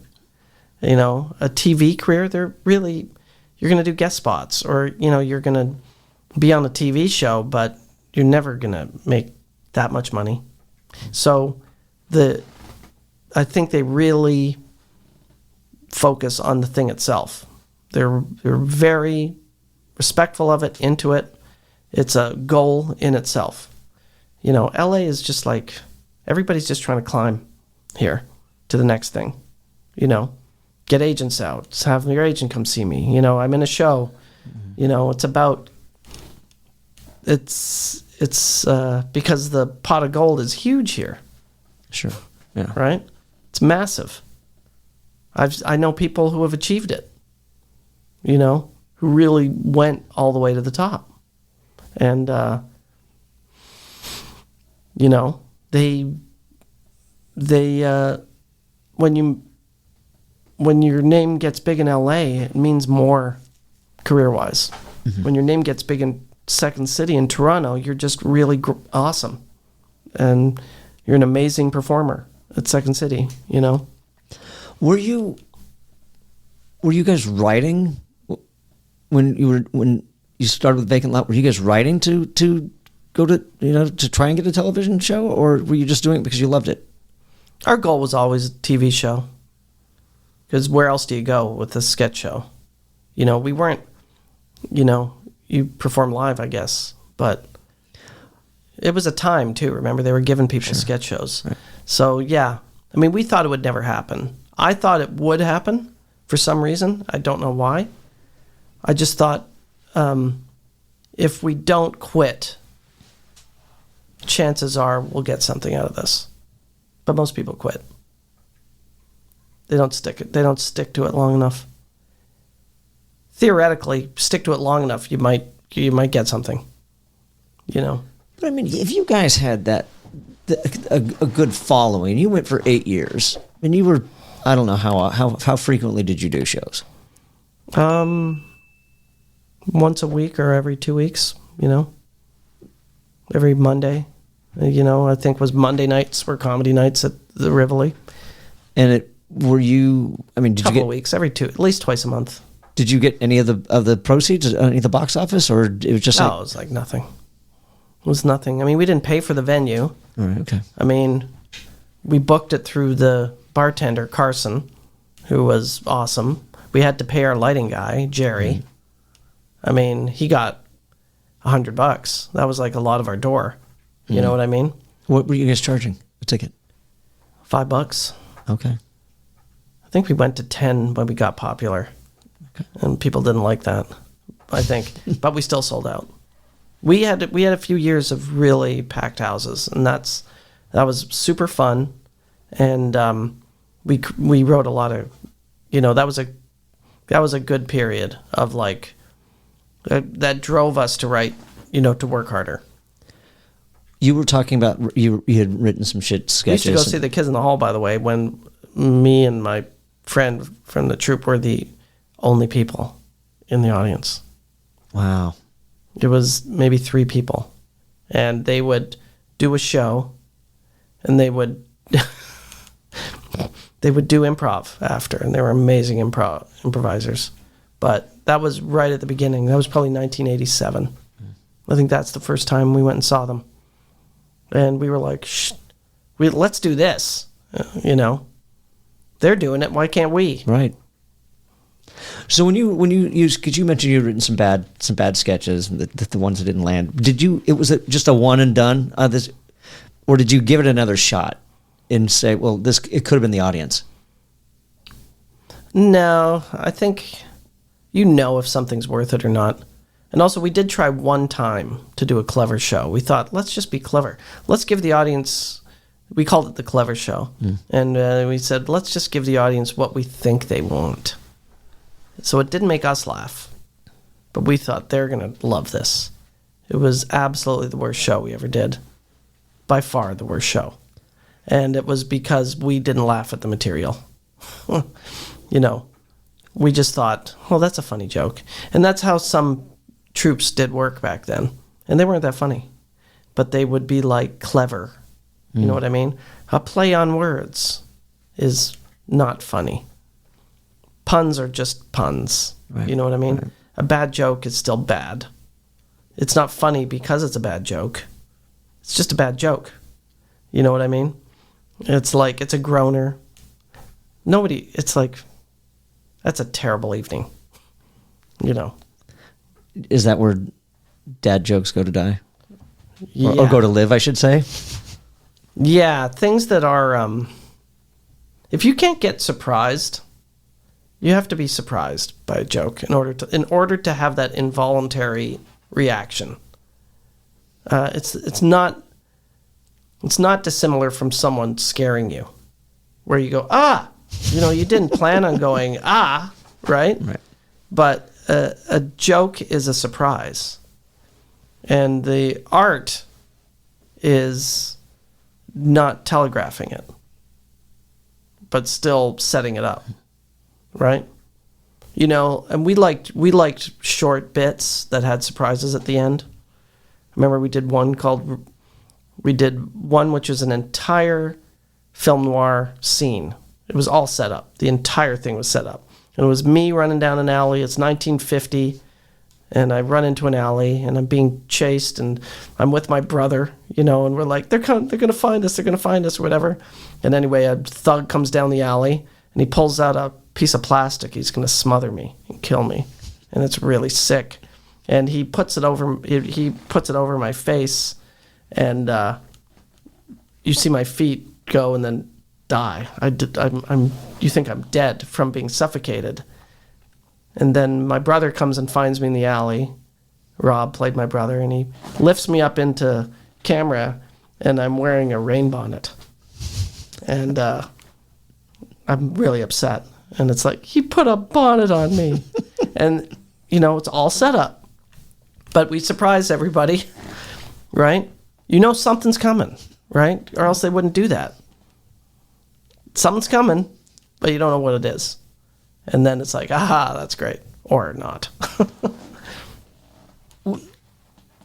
A TV career, you're going to do guest spots, or, you're going to be on a TV show, but you're never going to make that much money. So I think they really focus on the thing itself. They're very respectful of it, into it. It's a goal in itself. LA is just like, everybody's just trying to climb here to the next thing. Get agents out, have your agent come see me. I'm in a show. It's about, it's because the pot of gold is huge here. Sure. Yeah. Right? It's massive. I know people who have achieved it, who really went all the way to the top. And, when your name gets big in LA, it means more career-wise. Mm-hmm. When your name gets big in Second City in Toronto, you're just really awesome. And you're an amazing performer at Second City, Were you guys writing when you started with Vacant Lot? Were you guys writing to go to to try and get a television show, or were you just doing it because you loved it? Our goal was always a TV show, because where else do you go with a sketch show? We weren't. You perform live, I guess, but it was a time too. Remember, they were giving people sketch shows, right. So yeah. I mean, we thought it would never happen. I thought it would happen for some reason. I don't know why. I just thought, if we don't quit, chances are we'll get something out of this. But most people quit. They don't stick to it long enough. Theoretically, stick to it long enough, you might get something. You know. But I mean, if you guys had a good following, you went for 8 years, and you were, I don't know how frequently did you do shows? Once a week or every 2 weeks, you know. Every Monday, you know, I think was Monday nights were comedy nights at the Rivoli. And did you get of weeks, at least twice a month. Did you get any of the proceeds, any of the box office, or it was just it was like nothing. It was nothing. I mean, we didn't pay for the venue. All right, okay. I mean, we booked it through the bartender, Carson, who was awesome. We had to pay our lighting guy, Jerry. Mm-hmm. I mean, he got $100. That was like a lot of our door. You know what I mean? What were you guys charging a ticket? $5. Okay. I think we went to 10 when we got popular. Okay. And people didn't like that, I think. But we still sold out. We had a few years of really packed houses, and that was super fun. And we wrote a lot of, you know, that was a good period of like that drove us to write, you know, to work harder. You were talking about you had written some shit sketches. We used to go see the Kids in the Hall, by the way, when me and my friend from the troupe were the only people in the audience. Wow. It was maybe 3 people. And they would do a show, and they would do improv after, and they were amazing improvisers. But that was right at the beginning. That was probably 1987. I think that's the first time we went and saw them. And we were like, let's do this. You know, they're doing it. Why can't we? Right. So when you use, because you mentioned you'd written some bad sketches, the ones that didn't land. Was it just a one and done? Or did you give it another shot and say, well, it could have been the audience? No, I think you know if something's worth it or not. And also, we did try one time to do a clever show. We thought, let's just be clever. Let's give the audience, we called it the clever show. And we said, let's just give the audience what we think they want. So it didn't make us laugh. But we thought, they're going to love this. It was absolutely the worst show we ever did. By far the worst show. And it was because we didn't laugh at the material. You know, we just thought, well, that's a funny joke. And that's how some troops did work back then. And they weren't that funny. But they would be like clever. You know what I mean? A play on words is not funny. Puns are just puns. Right. You know what I mean? Right. A bad joke is still bad. It's not funny because it's a bad joke. It's just a bad joke. You know what I mean? It's like, it's a groaner. It's like, that's a terrible evening. You know. Is that where dad jokes go to die? Yeah. Or go to live, I should say? Yeah, things that are, if you can't get surprised, you have to be surprised by a joke in order to have that involuntary reaction. It's not dissimilar from someone scaring you, where you go, ah, you know, you didn't plan on going, ah, right? Right. But a joke is a surprise. And the art is not telegraphing it, but still setting it up, right? You know, and we liked short bits that had surprises at the end. Remember we did one which was an entire film noir scene. It was all set up. The entire thing was set up. And it was me running down an alley. It's 1950, and I run into an alley, and I'm being chased, and I'm with my brother, you know, and we're like, they're going to find us, or whatever. And anyway, a thug comes down the alley, and he pulls out a piece of plastic. He's going to smother me and kill me, and it's really sick. And he puts it over my face, and you see my feet go and then die. You think I'm dead from being suffocated. And then my brother comes and finds me in the alley. Rob played my brother, and he lifts me up into camera, and I'm wearing a rain bonnet. And I'm really upset. And it's like, he put a bonnet on me. And, it's all set up. But we surprise everybody, right? Something's coming, right? Or else they wouldn't do that. Something's coming, but you don't know what it is. And then it's like, aha, that's great. Or not.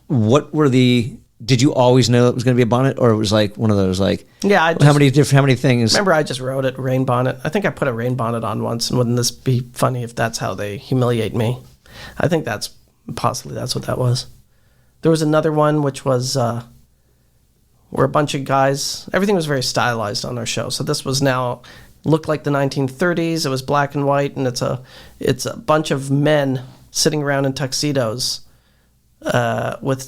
What were did you always know it was going to be a bonnet, or it was like one of those yeah, how many things? Remember, I just wrote it, rain bonnet. I think I put a rain bonnet on once, and wouldn't this be funny if that's how they humiliate me? I think that's what that was. There was another one which was where a bunch of guys, everything was very stylized on our show. So this was now looked like the 1930s. It was black and white, and it's a bunch of men sitting around in tuxedos with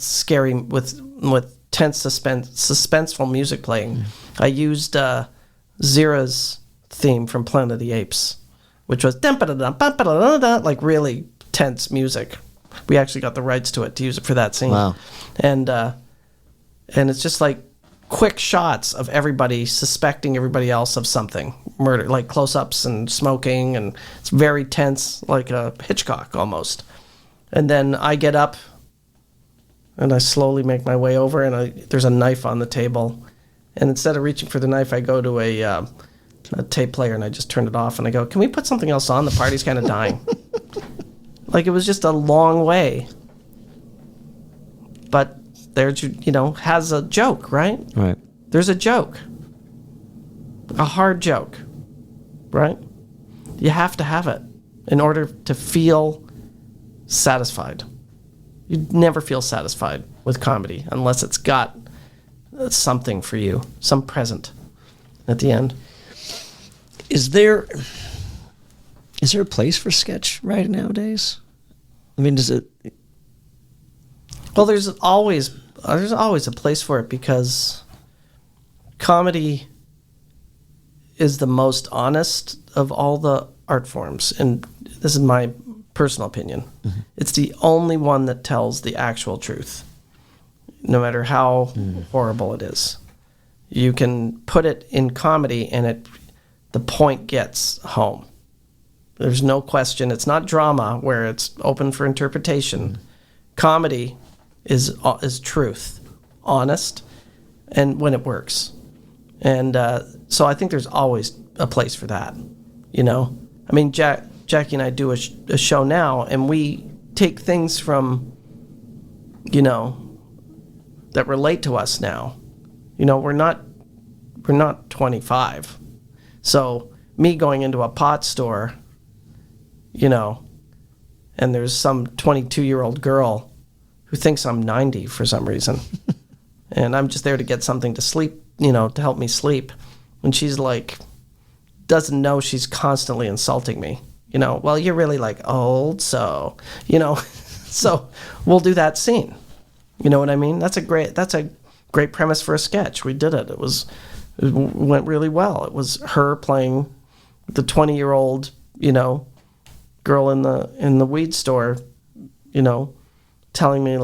tense suspenseful music playing. I used Zira's theme from Planet of the Apes, which was like really tense music. We actually got the rights to use it for that scene. Wow. And it's just like quick shots of everybody suspecting everybody else of something, murder, like close-ups and smoking, and it's very tense, like a Hitchcock almost. And then I get up and I slowly make my way over, and there's a knife on the table. And instead of reaching for the knife, I go to a tape player and I just turn it off, and I go, can we put something else on? The party's kind of dying. Like, it was just a long way. But there's, has a joke, right? Right. There's a joke. A hard joke, right? You have to have it in order to feel satisfied. You never feel satisfied with comedy unless it's got something for you, some present at the end. Is there a place for sketch right nowadays? I mean, does it? Well, there's always a place for it, because comedy is the most honest of all the art forms, and this is my personal opinion. Mm-hmm. It's the only one that tells the actual truth, no matter how horrible it is. You can put it in comedy, and the point gets home. There's no question. It's not drama where it's open for interpretation. Comedy is truth, honest, and when it works. And so I think there's always a place for that. I mean, Jackie and I do a show now, and we take things from, that relate to us now. We're not 25. So me going into a pot store, and there's some 22-year-old girl who thinks I'm 90 for some reason. And I'm just there to get something to sleep, to help me sleep. And she's like, doesn't know she's constantly insulting me. Well, you're really old, so, so we'll do that scene. You know what I mean? That's a great premise for a sketch. We did it. It went really well. It was her playing the 20-year-old, girl in the weed store, telling me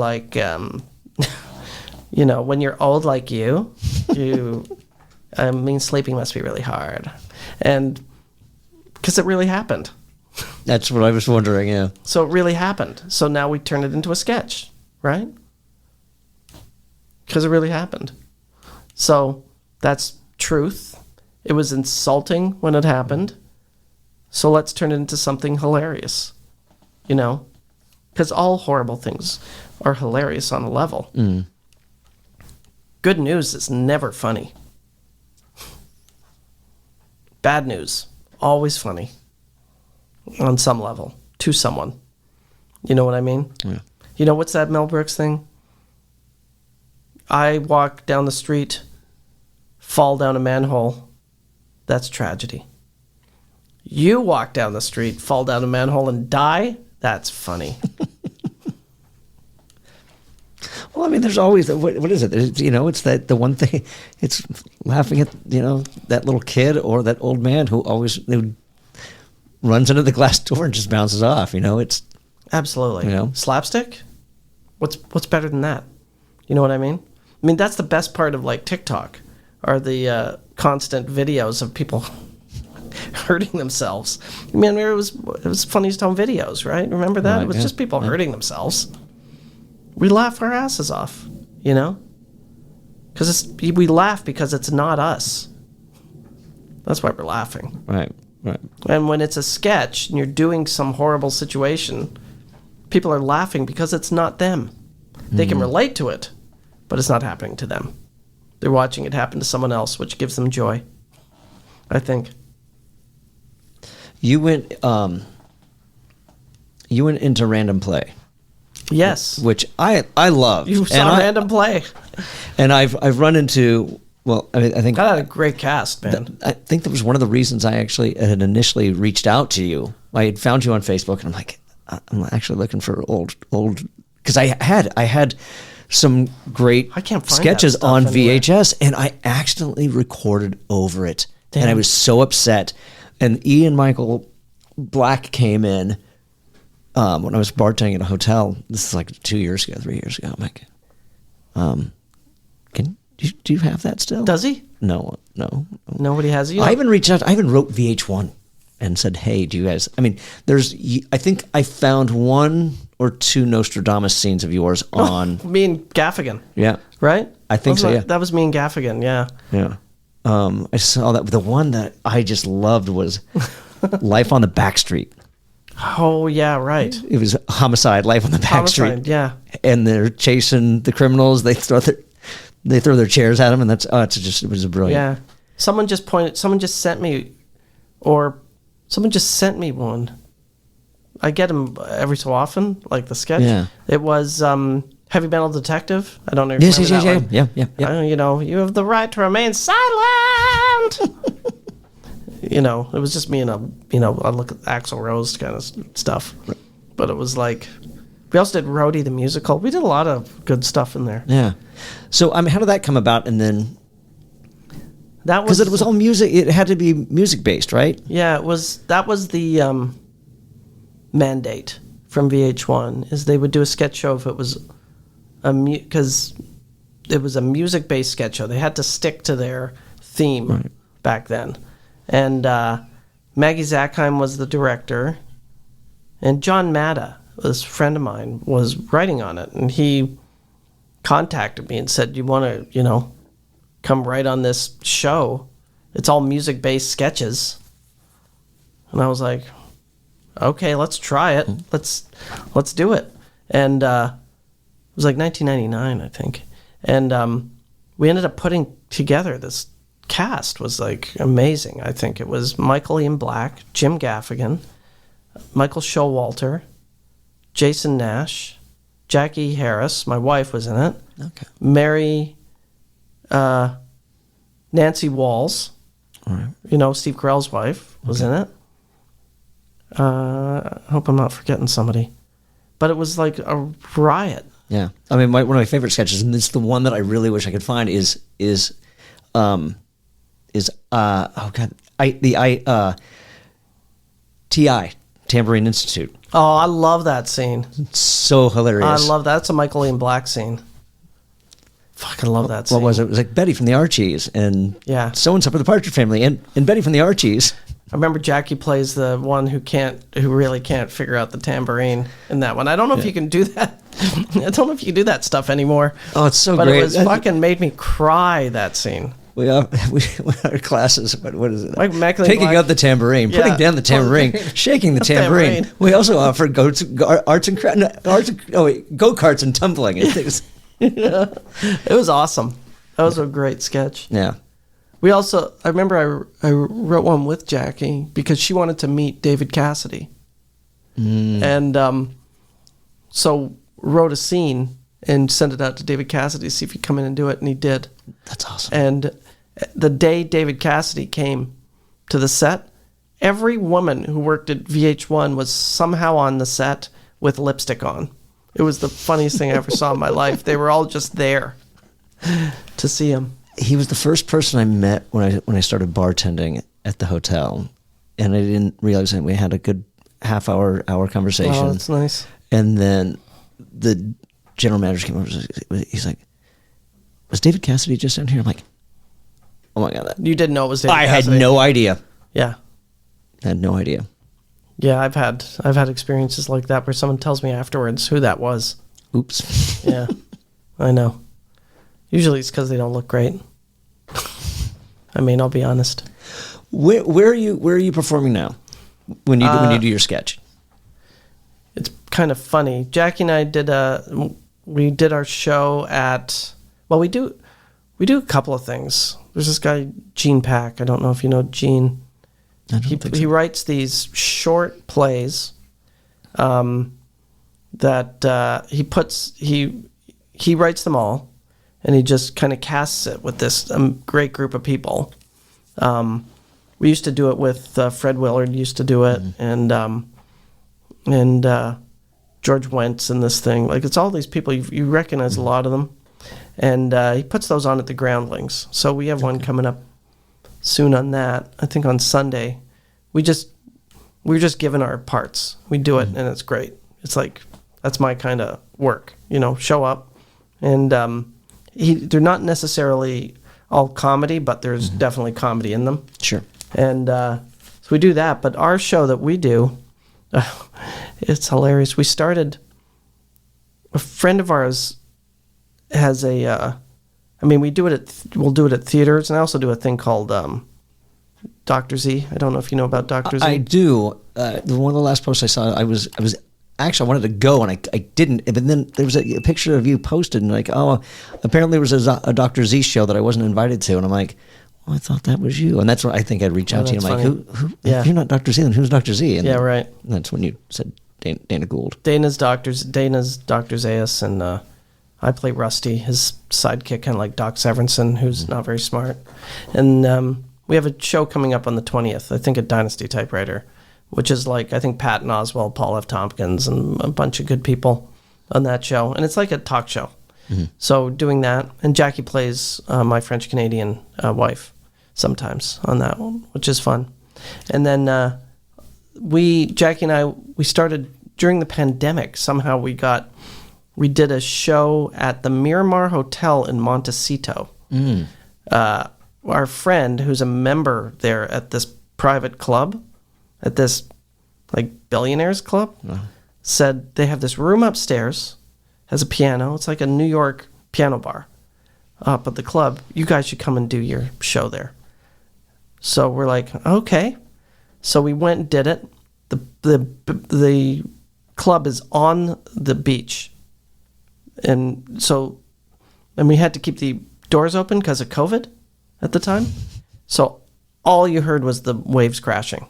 when you're old like you sleeping must be really hard. And because it really happened. That's what I was wondering, yeah. So it really happened. So now we turn it into a sketch, right? Because it really happened. So that's truth. It was insulting when it happened. So let's turn it into something hilarious, Because all horrible things are hilarious on a level. Mm. Good news is never funny. Bad news, always funny. On some level, to someone. You know what I mean? Yeah. What's that Mel Brooks thing? I walk down the street, fall down a manhole. That's tragedy. You walk down the street, fall down a manhole, and die. That's funny. Well, I mean, there's always what is it? It's the one thing. It's laughing at that little kid or that old man who runs into the glass door and just bounces off. It's absolutely slapstick. What's better than that? You know what I mean? I mean, that's the best part of TikTok, are the constant videos of people hurting themselves. I mean, it was Funniest Home Videos, right? Remember that? Right, It was yeah, just people hurting themselves. We laugh our asses off, you know? Because we laugh because it's not us. That's why we're laughing. Right. And when it's a sketch and you're doing some horrible situation, people are laughing because it's not them. They can relate to it, but it's not happening to them. They're watching it happen to someone else, which gives them joy, I think. You went into random play. Yes. Which I love. You saw random play. And I've run into, well, I think That had a great cast, man. I think that was one of the reasons I actually had initially reached out to you. I had found you on Facebook, and I'm like, I'm actually looking for old, because I had some great I can't find sketches that stuff on anywhere. VHS, and I accidentally recorded over it, Damn. and I was so upset. And Ian Michael Black came in when I was bartending at a hotel. This is like 3 years ago. I'm like, do you have that still? Does he? No. Nobody has it. I even reached out. I even wrote VH1 and said, "Hey, do you guys?" I mean, I think I found 1 or 2 Nostradamus scenes of yours on. Me and Gaffigan. Yeah, Right? I think so. Yeah, That was me and Gaffigan, yeah. yeah. I saw that. The one that I just loved was Life on the Backstreet. Oh, yeah, right. It was homicide, Life on the Backstreet. Homicide, yeah. And they're chasing the criminals. They throw their chairs at them, and it was a brilliant. Yeah. Someone just sent me one. I get them every so often, like the sketch. Yeah. It was Heavy Metal Detective. I don't know if you remember that one. Yeah. You have the right to remain silent. It was just me and I look at Axl Rose kind of stuff. But it was like, we also did Roadie the musical. We did a lot of good stuff in there. Yeah. So, I mean, how did that come about? And then, That was because it was all music, it had to be music based, right? Yeah, that was the mandate from VH1, is they would do a sketch show if it was because it was a music-based sketch show. They had to stick to their theme back then. And Maggie Zackheim was the director, and John Matta, this friend of mine, was writing on it, and he contacted me and said, "You want to, come write on this show? It's all music-based sketches." And I was like, "Okay, let's try it. Let's do it." And it was like 1999, I think. And we ended up putting together this cast. Was like amazing. I think it was Michael Ian Black, Jim Gaffigan, Michael Showalter, Jason Nash, Jackie Harris, my wife was in it. Okay. Mary, Nancy Walls, All right. Steve Carell's wife was in it. I hope I'm not forgetting somebody. But it was like a riot. Yeah. I mean, one of my favorite sketches, and it's the one that I really wish I could find, is TI, Tambourine Institute. Oh, I love that scene. It's so hilarious. I love that. That's a Michael Ian Black scene. Fucking love that scene. What was it? It was like Betty from the Archies and so-and-so from the Partridge Family and Betty from the Archies. I remember Jackie plays the one who really can't figure out the tambourine in that one. I don't know if you can do that. I don't know if you can do that stuff anymore. Oh, it's so great. But it was fucking made me cry, that scene. We our classes, but what is it? Like picking up the tambourine, putting down the tambourine, shaking the tambourine. We also offered go-karts and tumbling and things. It was awesome. That was a great sketch. Yeah. We also, I remember I wrote one with Jackie because she wanted to meet David Cassidy. And so wrote a scene and sent it out to David Cassidy to see if he'd come in and do it, and he did. That's awesome. And the day David Cassidy came to the set, every woman who worked at VH1 was somehow on the set with lipstick on. It was the funniest thing I ever saw in my life. They were all just there to see him. He was the first person I met when I started bartending at the hotel, and I didn't realize that we had a good hour conversation. Oh, that's nice. And then the general manager came over. He's like, "Was David Cassidy just down here?" I'm like, "Oh my god!" You didn't know it was David Cassidy. I had no idea. Yeah. I had no idea. Yeah, I've had experiences like that where someone tells me afterwards who that was. Oops. Yeah, I know. Usually it's because they don't look great. I mean, I'll be honest. Where are you performing now? When you do your sketch? It's kind of funny. Jackie and I did our show at, well, we do a couple of things. There's this guy Gene Pack. I don't know if you know Gene. I don't think so. He writes these short plays that he writes them all, and he just kind of casts it with this great group of people. We used to do it with Fred Willard used to do it, and George Wentz and this thing. Like, it's all these people. You recognize a lot of them. And he puts those on at the Groundlings. So we have one coming up soon on that. I think on Sunday. We're just given our parts. We do it, and it's great. It's like, that's my kind of work. Show up. And they're not necessarily all comedy, but there's definitely comedy in them. Sure. And so we do that. But our show that we do, it's hilarious. We started, a friend of ours has we'll do it at theaters, and I also do a thing called Dr. Z. I don't know if you know about Dr. Z. I do. One of the last posts I saw, I was actually, I wanted to go, and I didn't. But then there was a picture of you posted, and like, oh, apparently there was a Dr. Z show that I wasn't invited to, and I'm like, well, I thought that was you, and that's what I think I'd reach out to you. I'm like, who? Yeah. If you're not Dr. Z, then who's Dr. Z? And yeah, right. That's when you said Dana Gould. Dana's Dr. Zayas, and I play Rusty, his sidekick, kind of like Doc Severinsen, who's not very smart. And we have a show coming up on the 20th, I think at Dynasty Typewriter, which is like, I think Patton Oswalt, Paul F. Tompkins, and a bunch of good people on that show. And it's like a talk show. So doing that. And Jackie plays my French-Canadian wife sometimes on that one, which is fun. And then Jackie and I, we started during the pandemic. Somehow we did a show at the Miramar Hotel in Montecito. Our friend, who's a member there at this private club, at this like billionaires club, said they have this room upstairs, has a piano. It's like a New York piano bar up at the club. You guys should come and do your show there. So we're like, okay. So we went and did it. The club is on the beach. And we had to keep the doors open because of COVID at the time. So all you heard was the waves crashing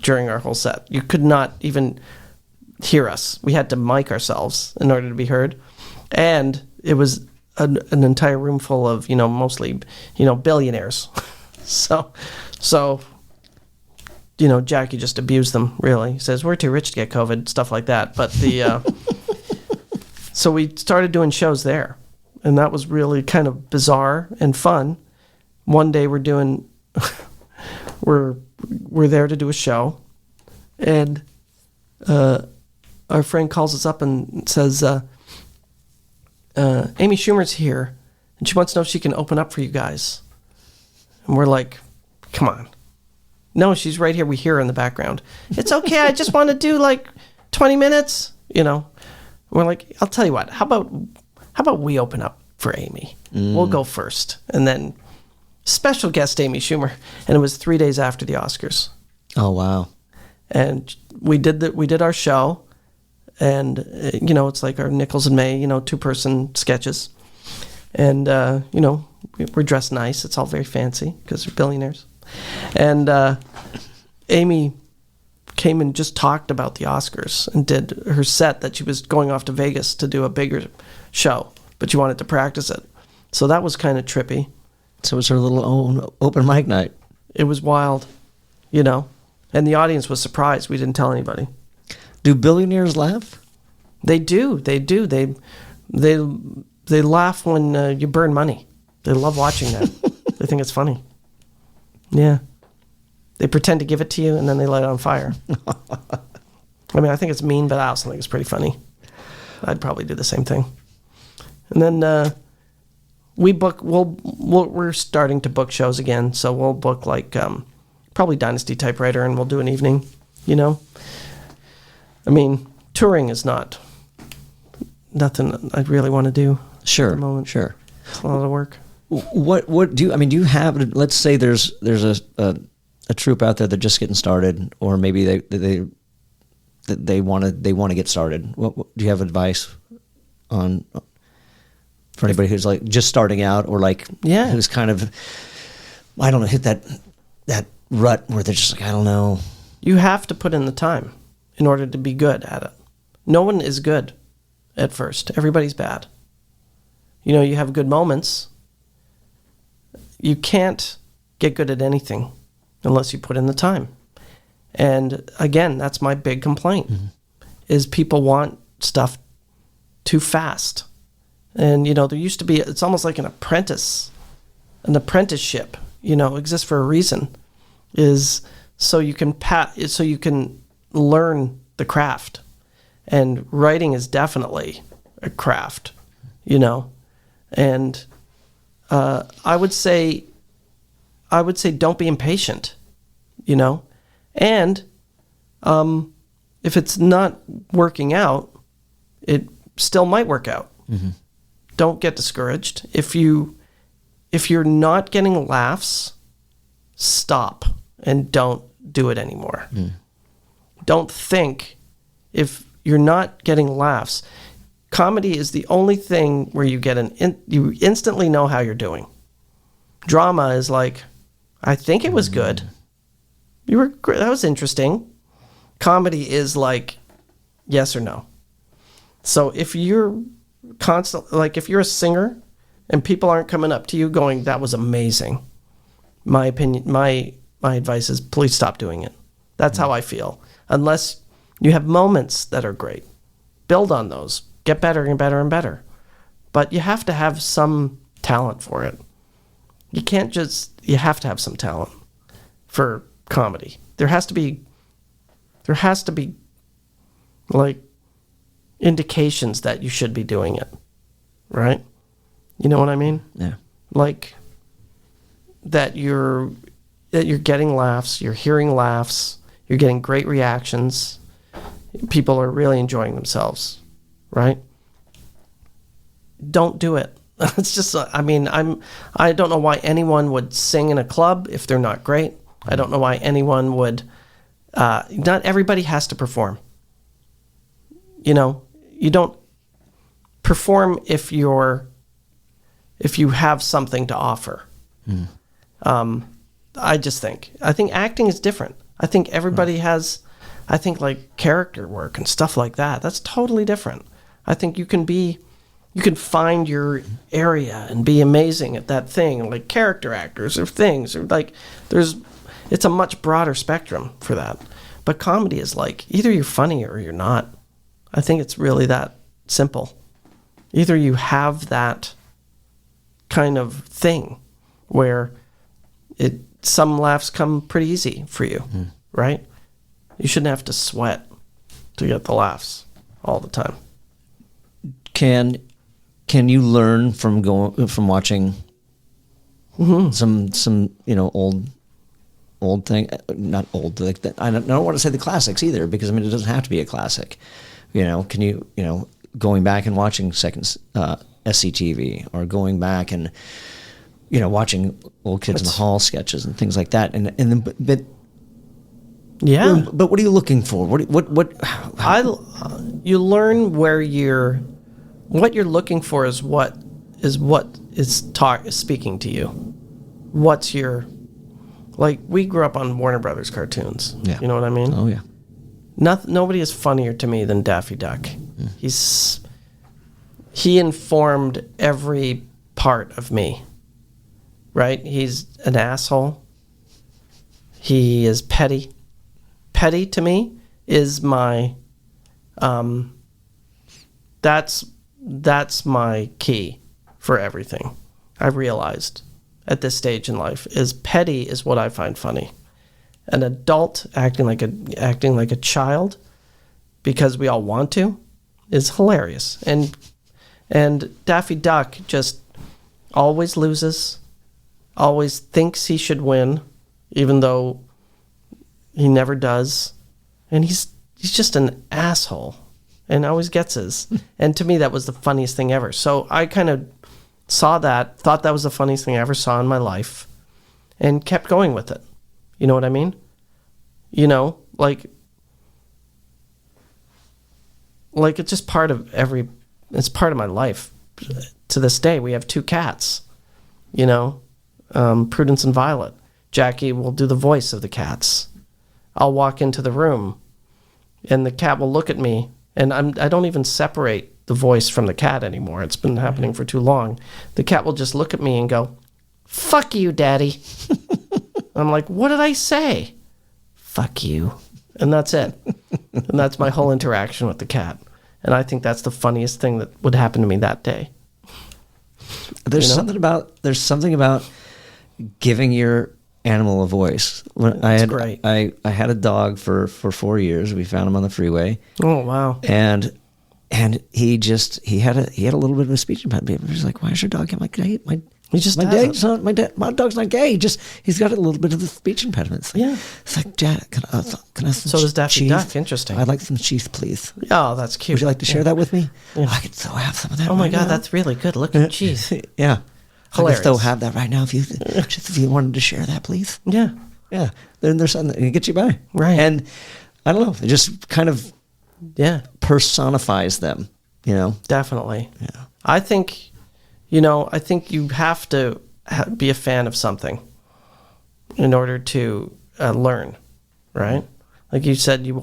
during our whole set. You could not even hear us. We had to mic ourselves in order to be heard. And it was an entire room full of, mostly, billionaires. So Jackie just abused them, really. He says, we're too rich to get COVID, stuff like that. But so we started doing shows there, and that was really kind of bizarre and fun. One day we're there to do a show, and our friend calls us up and says, Amy Schumer's here, and she wants to know if she can open up for you guys. And we're like, come on. No, she's right here. We hear her in the background. It's okay. I just want to do like 20 minutes, We're like, I'll tell you what. How about we open up for Amy? We'll go first, and then special guest Amy Schumer. And it was 3 days after the Oscars. Oh wow! And we did our show, and it's like our Nichols and May, 2-person sketches, and we're dressed nice. It's all very fancy because we're billionaires, and Amy came and just talked about the Oscars and did her set that she was going off to Vegas to do a bigger show, but she wanted to practice it. So that was kind of trippy. So it was her little own open mic night. It was wild, and the audience was surprised. We didn't tell anybody. Do billionaires laugh? They do. They laugh when you burn money. They love watching that. They think it's funny. Yeah. They pretend to give it to you, and then they light it on fire. I mean, I think it's mean, but I also think it's pretty funny. I'd probably do the same thing. And then we're starting to book shows again, so we'll book like probably Dynasty Typewriter, and we'll do an evening, you know? I mean, touring is not nothing I really want to do Sure, at the moment. sure. It's a lot of work. What do you, I mean, do you have, let's say there's a troupe out there that's just getting started, or maybe they want to get started. What do you have advice on for anybody who's like just starting out, or like who's kind of, I don't know, hit that rut where they're just like, I don't know. You have to put in the time in order to be good at it. No one is good at first. Everybody's bad. You know, you have good moments. You can't get good at anything unless you put in the time. And again, that's my big complaint, is people want stuff too fast. And, you know, there used to be, it's almost like an apprenticeship, you know, exists for a reason, is so you can learn the craft. And writing is definitely a craft, you know. And I would say don't be impatient, you know. And if it's not working out, it still might work out. Mm-hmm. Don't get discouraged. If you're not getting laughs, stop and don't do it anymore. Don't think, if you're not getting laughs. Comedy is the only thing where you get you instantly know how you're doing. Drama is like, I think it was good. That was interesting. Comedy is like, yes or no. So if you're if you're a singer and people aren't coming up to you going, that was amazing, my opinion, my advice is, please stop doing it. That's how I feel. Unless you have moments that are great, build on those, get better and better and better. But you have to have some talent for it. You have to have some talent for comedy. There has to be like indications that you should be doing it, right? You know what I mean? Yeah. Like that you're getting laughs, you're hearing laughs, you're getting great reactions. People are really enjoying themselves, right? Don't do it. It's just, I mean, I don't know why anyone would sing in a club if they're not great. I don't know why anyone would, not everybody has to perform. You know, you don't perform if you have something to offer. I think acting is different. I think everybody has, I think like character work and stuff like that. That's totally different. I think you can find your area and be amazing at that thing, like character actors or things, or like it's a much broader spectrum for that. But comedy is like, either you're funny or you're not. I think it's really that simple. Either you have that kind of thing where some laughs come pretty easy for you, right? You shouldn't have to sweat to get the laughs all the time. Can you learn from watching some old thing, not old, like that? I don't want to say the classics either, because I mean it doesn't have to be a classic. You know, can you going back and watching SCTV, or going back and watching Old Kids in the Hall sketches and things like that, and then but yeah. But what are you looking for? You learn what you're looking for is what is speaking to you. What's your, like, we grew up on Warner Brothers cartoons. Yeah. You know what I mean? Oh yeah. Nobody is funnier to me than Daffy Duck. He informed every part of me. Right? He's an asshole. He is petty. Petty to me is my that's my key for everything. I realized at this stage in life is petty is what I find funny. An adult acting like a child because we all want to is hilarious. And Daffy Duck just always loses, always thinks he should win, even though He never does. And he's just an asshole and always gets his. And to me, that was the funniest thing ever. So I kind of saw that, thought that was the funniest thing I ever saw in my life, and kept going with it. You know what I mean? You know, like it's just part of it's part of my life. To this day, we have 2 cats, you know, Prudence and Violet. Jackie will do the voice of the cats. I'll walk into the room and the cat will look at me, and I don't even separate the voice from the cat anymore. It's been happening for too long. The cat will just look at me and go, "Fuck you, Daddy." I'm like, "What did I say?" "Fuck you." And that's it. And that's my whole interaction with the cat. And I think that's the funniest thing that would happen to me that day. There's something about giving your animal a voice. Great. I had a dog for 4 years. We found him on the freeway. Oh, wow. And he had a little bit of a speech impediment. He was like, "Why is your dog?" I'm like, "Hey, my dog's not gay. He's got a little bit of the speech impediment." It's like, It's like, "Dad, can I have some So does Daffy cheese? Duck. Interesting. I'd like some cheese, please." Oh, that's cute. Would you like to share that with me? Yeah. I could still have some of that. Oh my right God, now. that's really good. Look at cheese. Yeah. Hilarious. I could still have that right now if you wanted to share that, please. Yeah. Yeah. Then there's something that can get you by. Right. And I don't know, it just kind of personifies them, you know? Definitely. Yeah. I think you have to be a fan of something in order to learn, right? Like you said, you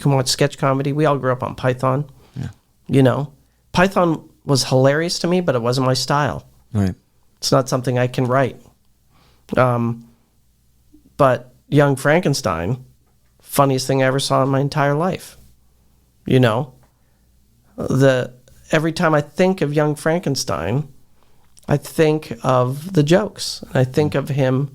can watch sketch comedy. We all grew up on Python. Yeah. You know, Python was hilarious to me, but it wasn't my style. Right. It's not something I can write. But Young Frankenstein, funniest thing I ever saw in my entire life. You know, every time I think of Young Frankenstein, I think of the jokes. I think of him,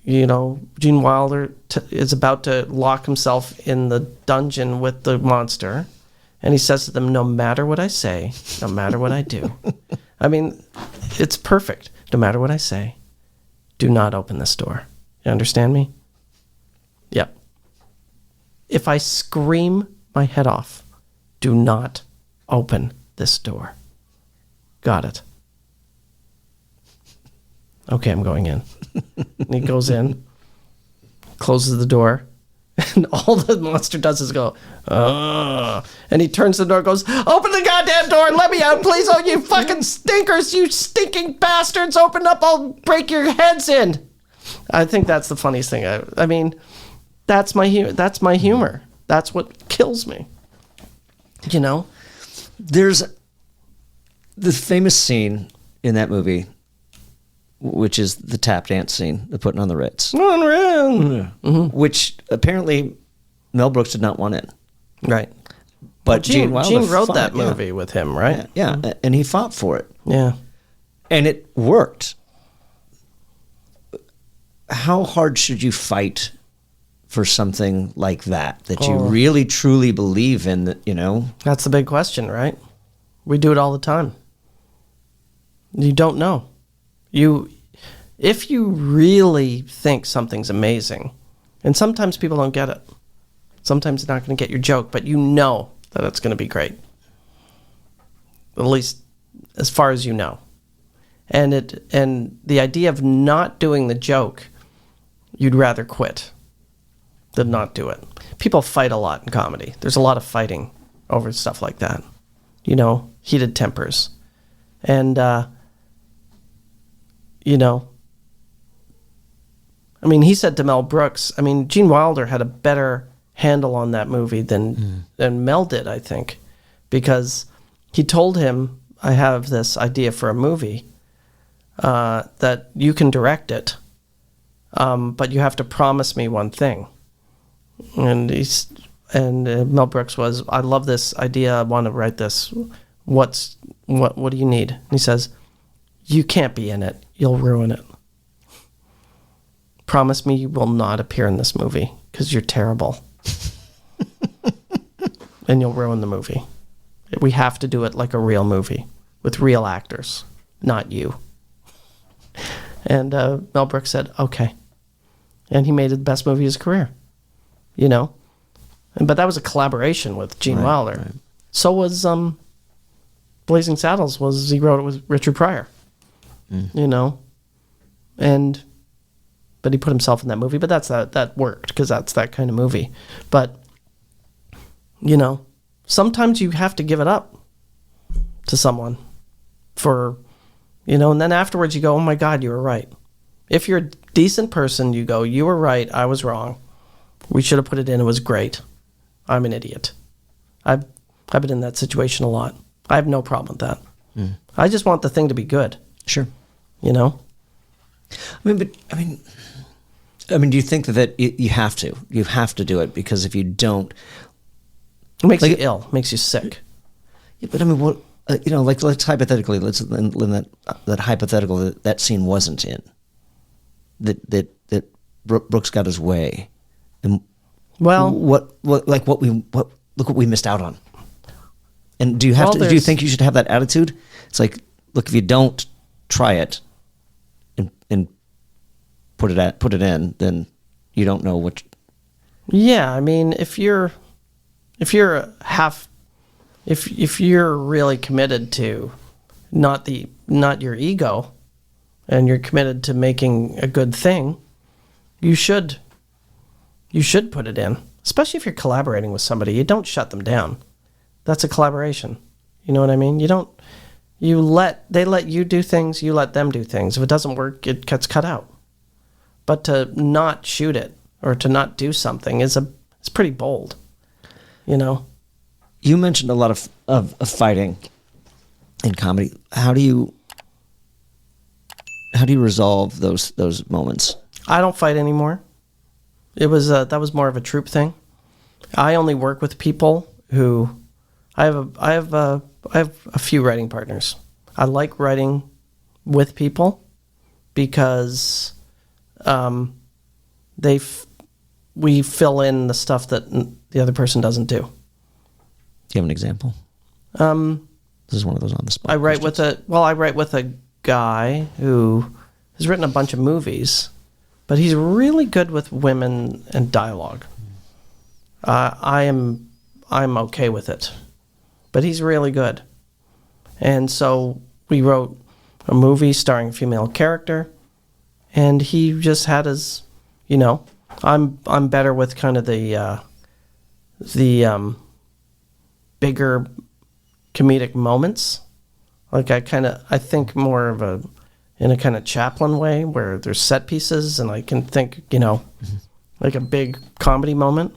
you know, Gene Wilder is about to lock himself in the dungeon with the monster. And he says to them, "No matter what I say, no matter what I do." I mean, it's perfect. No matter what I say, do not open this door. You understand me? Yep. If I scream my head off, do not open this door. Got it. Okay, I'm going in. And he goes in, closes the door, and all the monster does is go, "Ugh." And he turns the door and goes, "Open the goddamn door and let me out, please. Oh, you fucking stinkers, you stinking bastards. Open up, I'll break your heads in." I think that's the funniest thing. I mean, that's my humor. That's what kills me. You know? There's the famous scene in that movie, which is the tap dance scene, the putting on the Ritz. Mm-hmm. Which apparently Mel Brooks did not want in. Right. But Gene wrote fought, that movie with him, right? Yeah, and he fought for it. Yeah. And it worked. How hard should you fight for something like that you really truly believe in, that, you know? That's the big question, right? We do it all the time. You don't know. If you really think something's amazing, and sometimes people don't get it. Sometimes they're not going to get your joke, but you know that it's going to be great. At least as far as you know. And the idea of not doing the joke, you'd rather quit than not do it. People fight a lot in comedy. There's a lot of fighting over stuff like that. You know, heated tempers. And, you know, I mean, he said to Mel Brooks, I mean, Gene Wilder had a better handle on that movie than Mel did, I think, because he told him, "I have this idea for a movie that you can direct it, but you have to promise me one thing." And Mel Brooks was, "I love this idea. I want to write this. What do you need?" And he says, "You can't be in it. You'll ruin it. Promise me you will not appear in this movie because you're terrible." And you'll ruin the movie. We have to do it like a real movie with real actors, not you. And Mel Brooks said, "Okay." and he made it the best movie of his career. You know, but that was a collaboration with Gene Wilder. Right. So was Blazing Saddles. He wrote it with Richard Pryor. You know, but he put himself in that movie. But that worked because that's that kind of movie. But you know, sometimes you have to give it up to someone for, you know, and then afterwards you go, oh my God, you were right. If you're a decent person, you go, you were right, I was wrong. We should have put it in, it was great. I'm an idiot. I've been in that situation a lot. I have no problem with that. I just want the thing to be good. Sure. You know? I mean, do you think that you have to? You have to do it because if you don't... It makes you ill, makes you sick. Yeah, but I mean, what... you know, like let's hypothetically, let's in that hypothetical that scene wasn't in. That Brooks got his way, and look what we missed out on. And do you have to? Do you think you should have that attitude? It's like, look, if you don't try it, and put it in, then you don't know what. Yeah, I mean, if you're really committed to not your ego, and you're committed to making a good thing, you should put it in. Especially if you're collaborating with somebody, you don't shut them down. That's a collaboration. You know what I mean? They let you do things, you let them do things. If it doesn't work, it gets cut out. But to not shoot it or to not do something it's pretty bold. You know? You mentioned a lot of fighting in comedy. How do you resolve those moments? I don't fight anymore. That was more of a troop thing. I only work with people who I have a few writing partners. I like writing with people because we fill in the stuff that the other person doesn't do. Do you have an example? This is one of those on the spot. I write with a guy who has written a bunch of movies, but he's really good with women and dialogue. I'm okay with it, but he's really good. And so we wrote a movie starring a female character, and he just had his, you know, I'm better with kind of the bigger comedic moments. Like I think more of in a kind of Chaplin way where there's set pieces and I can think, you know, like a big comedy moment,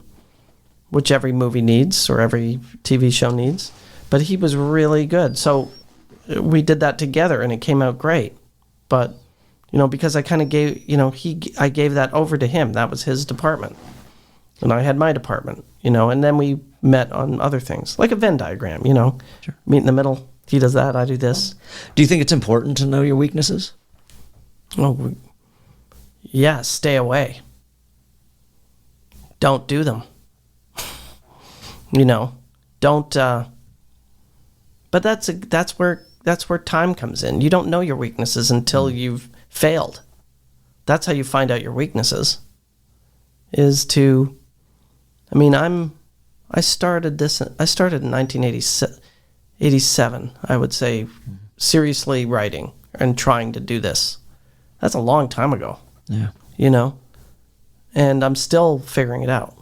which every movie needs or every TV show needs. But he was really good. So we did that together and it came out great. But, you know, because I kind of gave, you know, I gave that over to him. That was his department. And I had my department, you know, and then we met on other things, like a Venn diagram, you know. Sure. Meet in the middle. He does that, I do this. Do you think it's important to know your weaknesses? Oh, yeah, stay away. Don't do them. You know, don't, but that's where time comes in. You don't know your weaknesses until you've failed. That's how you find out your weaknesses. I started in 1987, I would say, seriously writing and trying to do this. That's a long time ago. Yeah. You know? And I'm still figuring it out.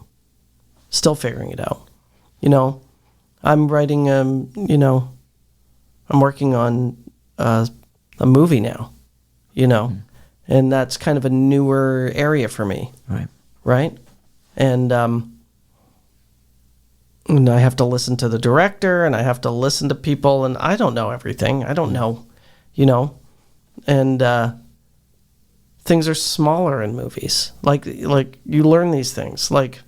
You know, I'm writing, you know, I'm working on a movie now, you know, and that's kind of a newer area for me. Right? And I have to listen to the director and I have to listen to people and I don't know everything. I don't know, you know, and things are smaller in movies. Like you learn these things. Like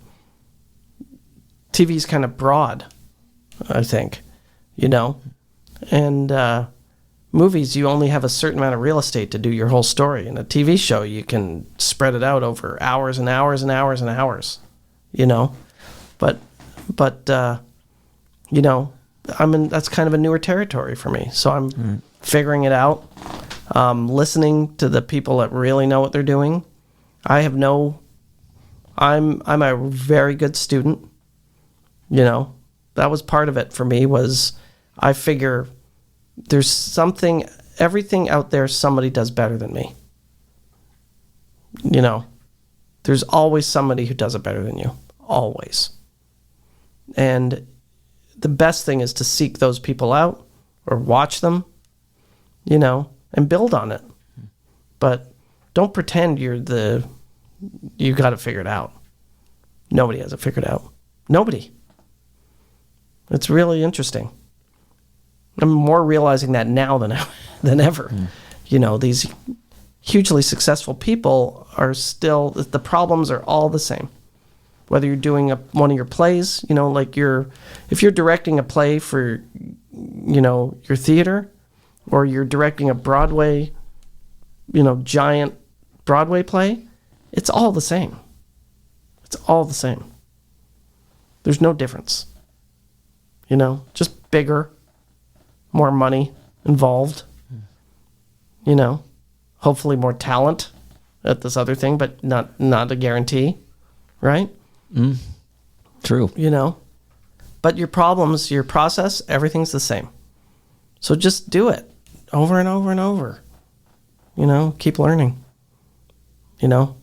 TV's kind of broad, I think, you know, and movies, you only have a certain amount of real estate to do your whole story. In a TV show, you can spread it out over hours and hours and hours and hours, you know, but you know, that's kind of a newer territory for me. So I'm figuring it out, listening to the people that really know what they're doing. I have no I'm a very good student. You know, that was part of it for me. Was I figure there's everything out there somebody does better than me. You know, there's always somebody who does it better than you. Always. And the best thing is to seek those people out or watch them, you know, and build on it. But don't pretend you got it figured out. Nobody has it figured out. Nobody. It's really interesting. I'm more realizing that now than ever. You know, these hugely successful people are still, the problems are all the same. Whether you're doing one of your plays, you know, like if you're directing a play for, you know, your theater, or you're directing a Broadway, you know, giant Broadway play, it's all the same. It's all the same. There's no difference. You know, just bigger, more money involved, you know, hopefully more talent at this other thing, but not a guarantee, right? True. You know, but your problems, your process, everything's the same. So just do it over and over and over. You know, keep learning. You know,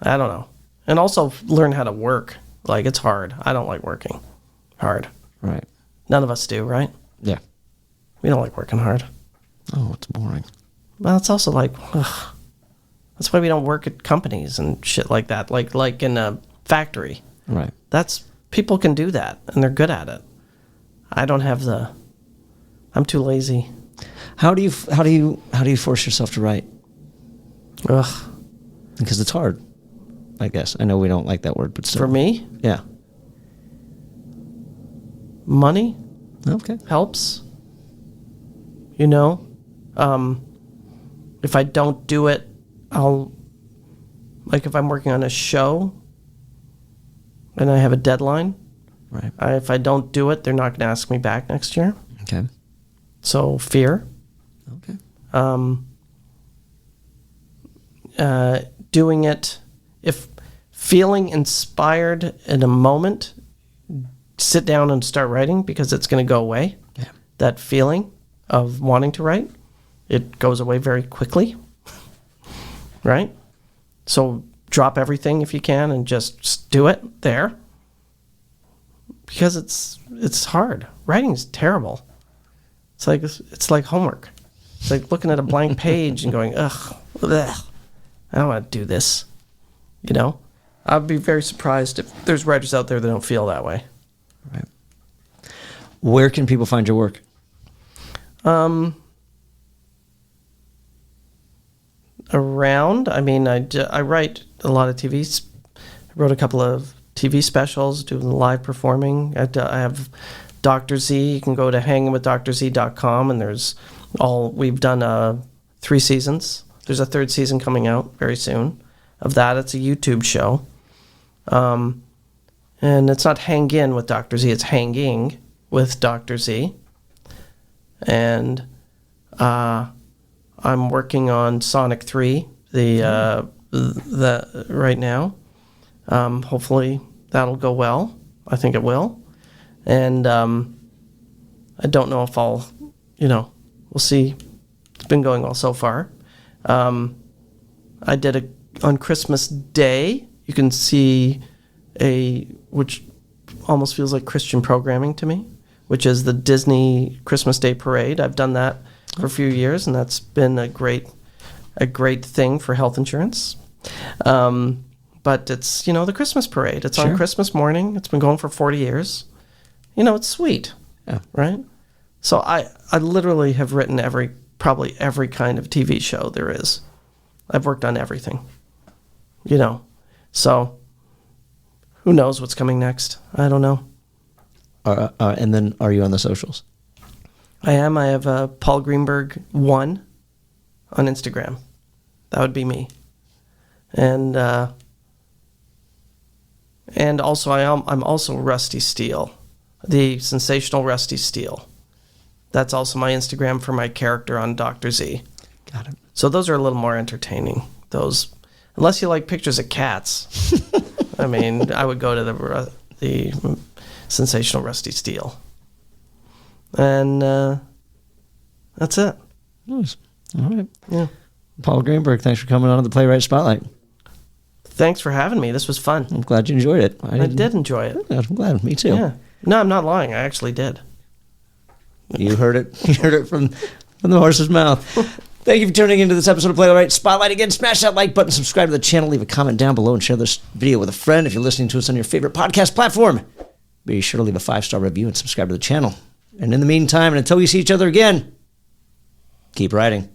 I don't know. And also learn how to work. Like, it's hard. I don't like working hard. Right. None of us do, right? Yeah. We don't like working hard. Oh, it's boring. Well, it's also like, ugh. That's why we don't work at companies and shit like that. Like in a factory. Right. People can do that and they're good at it. I don't have I'm too lazy. How do you force yourself to write? Ugh. Because it's hard, I guess. I know we don't like that word, but still. For me, Yeah. money Okay. helps. You know, if I don't do it, if I'm working on a show and I have a deadline, Right. if I don't do it, they're not going to ask me back next year. Okay. So fear. Okay. Doing it, if feeling inspired in a moment, sit down and start writing, because it's going to go away. Yeah. That feeling of wanting to write, it goes away very quickly. Right? So drop everything if you can and just do it there. Because it's hard. Writing is terrible. It's like homework. It's like looking at a blank page and going, ugh, I don't want to do this. You know? I'd be very surprised if there's writers out there that don't feel that way. Right. Where can people find your work? Around, I mean, I write a lot of TV. I wrote a couple of TV specials, doing live performing. I have Dr. Z. You can go to hangingwithdrz.com, and we've done 3 seasons. There's a 3rd season coming out very soon of that. It's a YouTube show. And it's not Hang In with Dr. Z, it's Hanging with Dr. Z. And I'm working on Sonic 3, the right now. Hopefully that'll go well. I think it will. And I don't know if we'll see. It's been going well so far. I did on Christmas Day, you can see which almost feels like Christian programming to me, which is the Disney Christmas Day Parade. I've done that for a few years, and that's been a great thing for health insurance. But it's, the Christmas parade. It's on Christmas morning. It's been going for 40 years. It's sweet. Yeah. Right? So I literally have written probably every kind of TV show there is. I've worked on everything. So who knows what's coming next? I don't know. And then are you on the socials? I am. I have Paul Greenberg 1 on Instagram. That would be me. And also I'm also Rusty Steele, the sensational Rusty Steele. That's also my Instagram for my character on Dr. Z. Got it. So those are a little more entertaining. Those Unless you like pictures of cats. I mean, I would go to the Sensational Rusty Steel. And that's it. Nice. All right. Yeah. Paul Greenberg, thanks for coming on to the Playwright Spotlight. Thanks for having me. This was fun. I'm glad you enjoyed it. I did enjoy it. I'm glad. Me too. Yeah. No, I'm not lying. I actually did. You heard it. You heard it from the horse's mouth. Thank you for tuning into this episode of Playwright Spotlight. Again, smash that like button, subscribe to the channel, leave a comment down below, and share this video with a friend. If you're listening to us on your favorite podcast platform, be sure to leave a 5-star review and subscribe to the channel. And in the meantime, and until we see each other again, keep writing.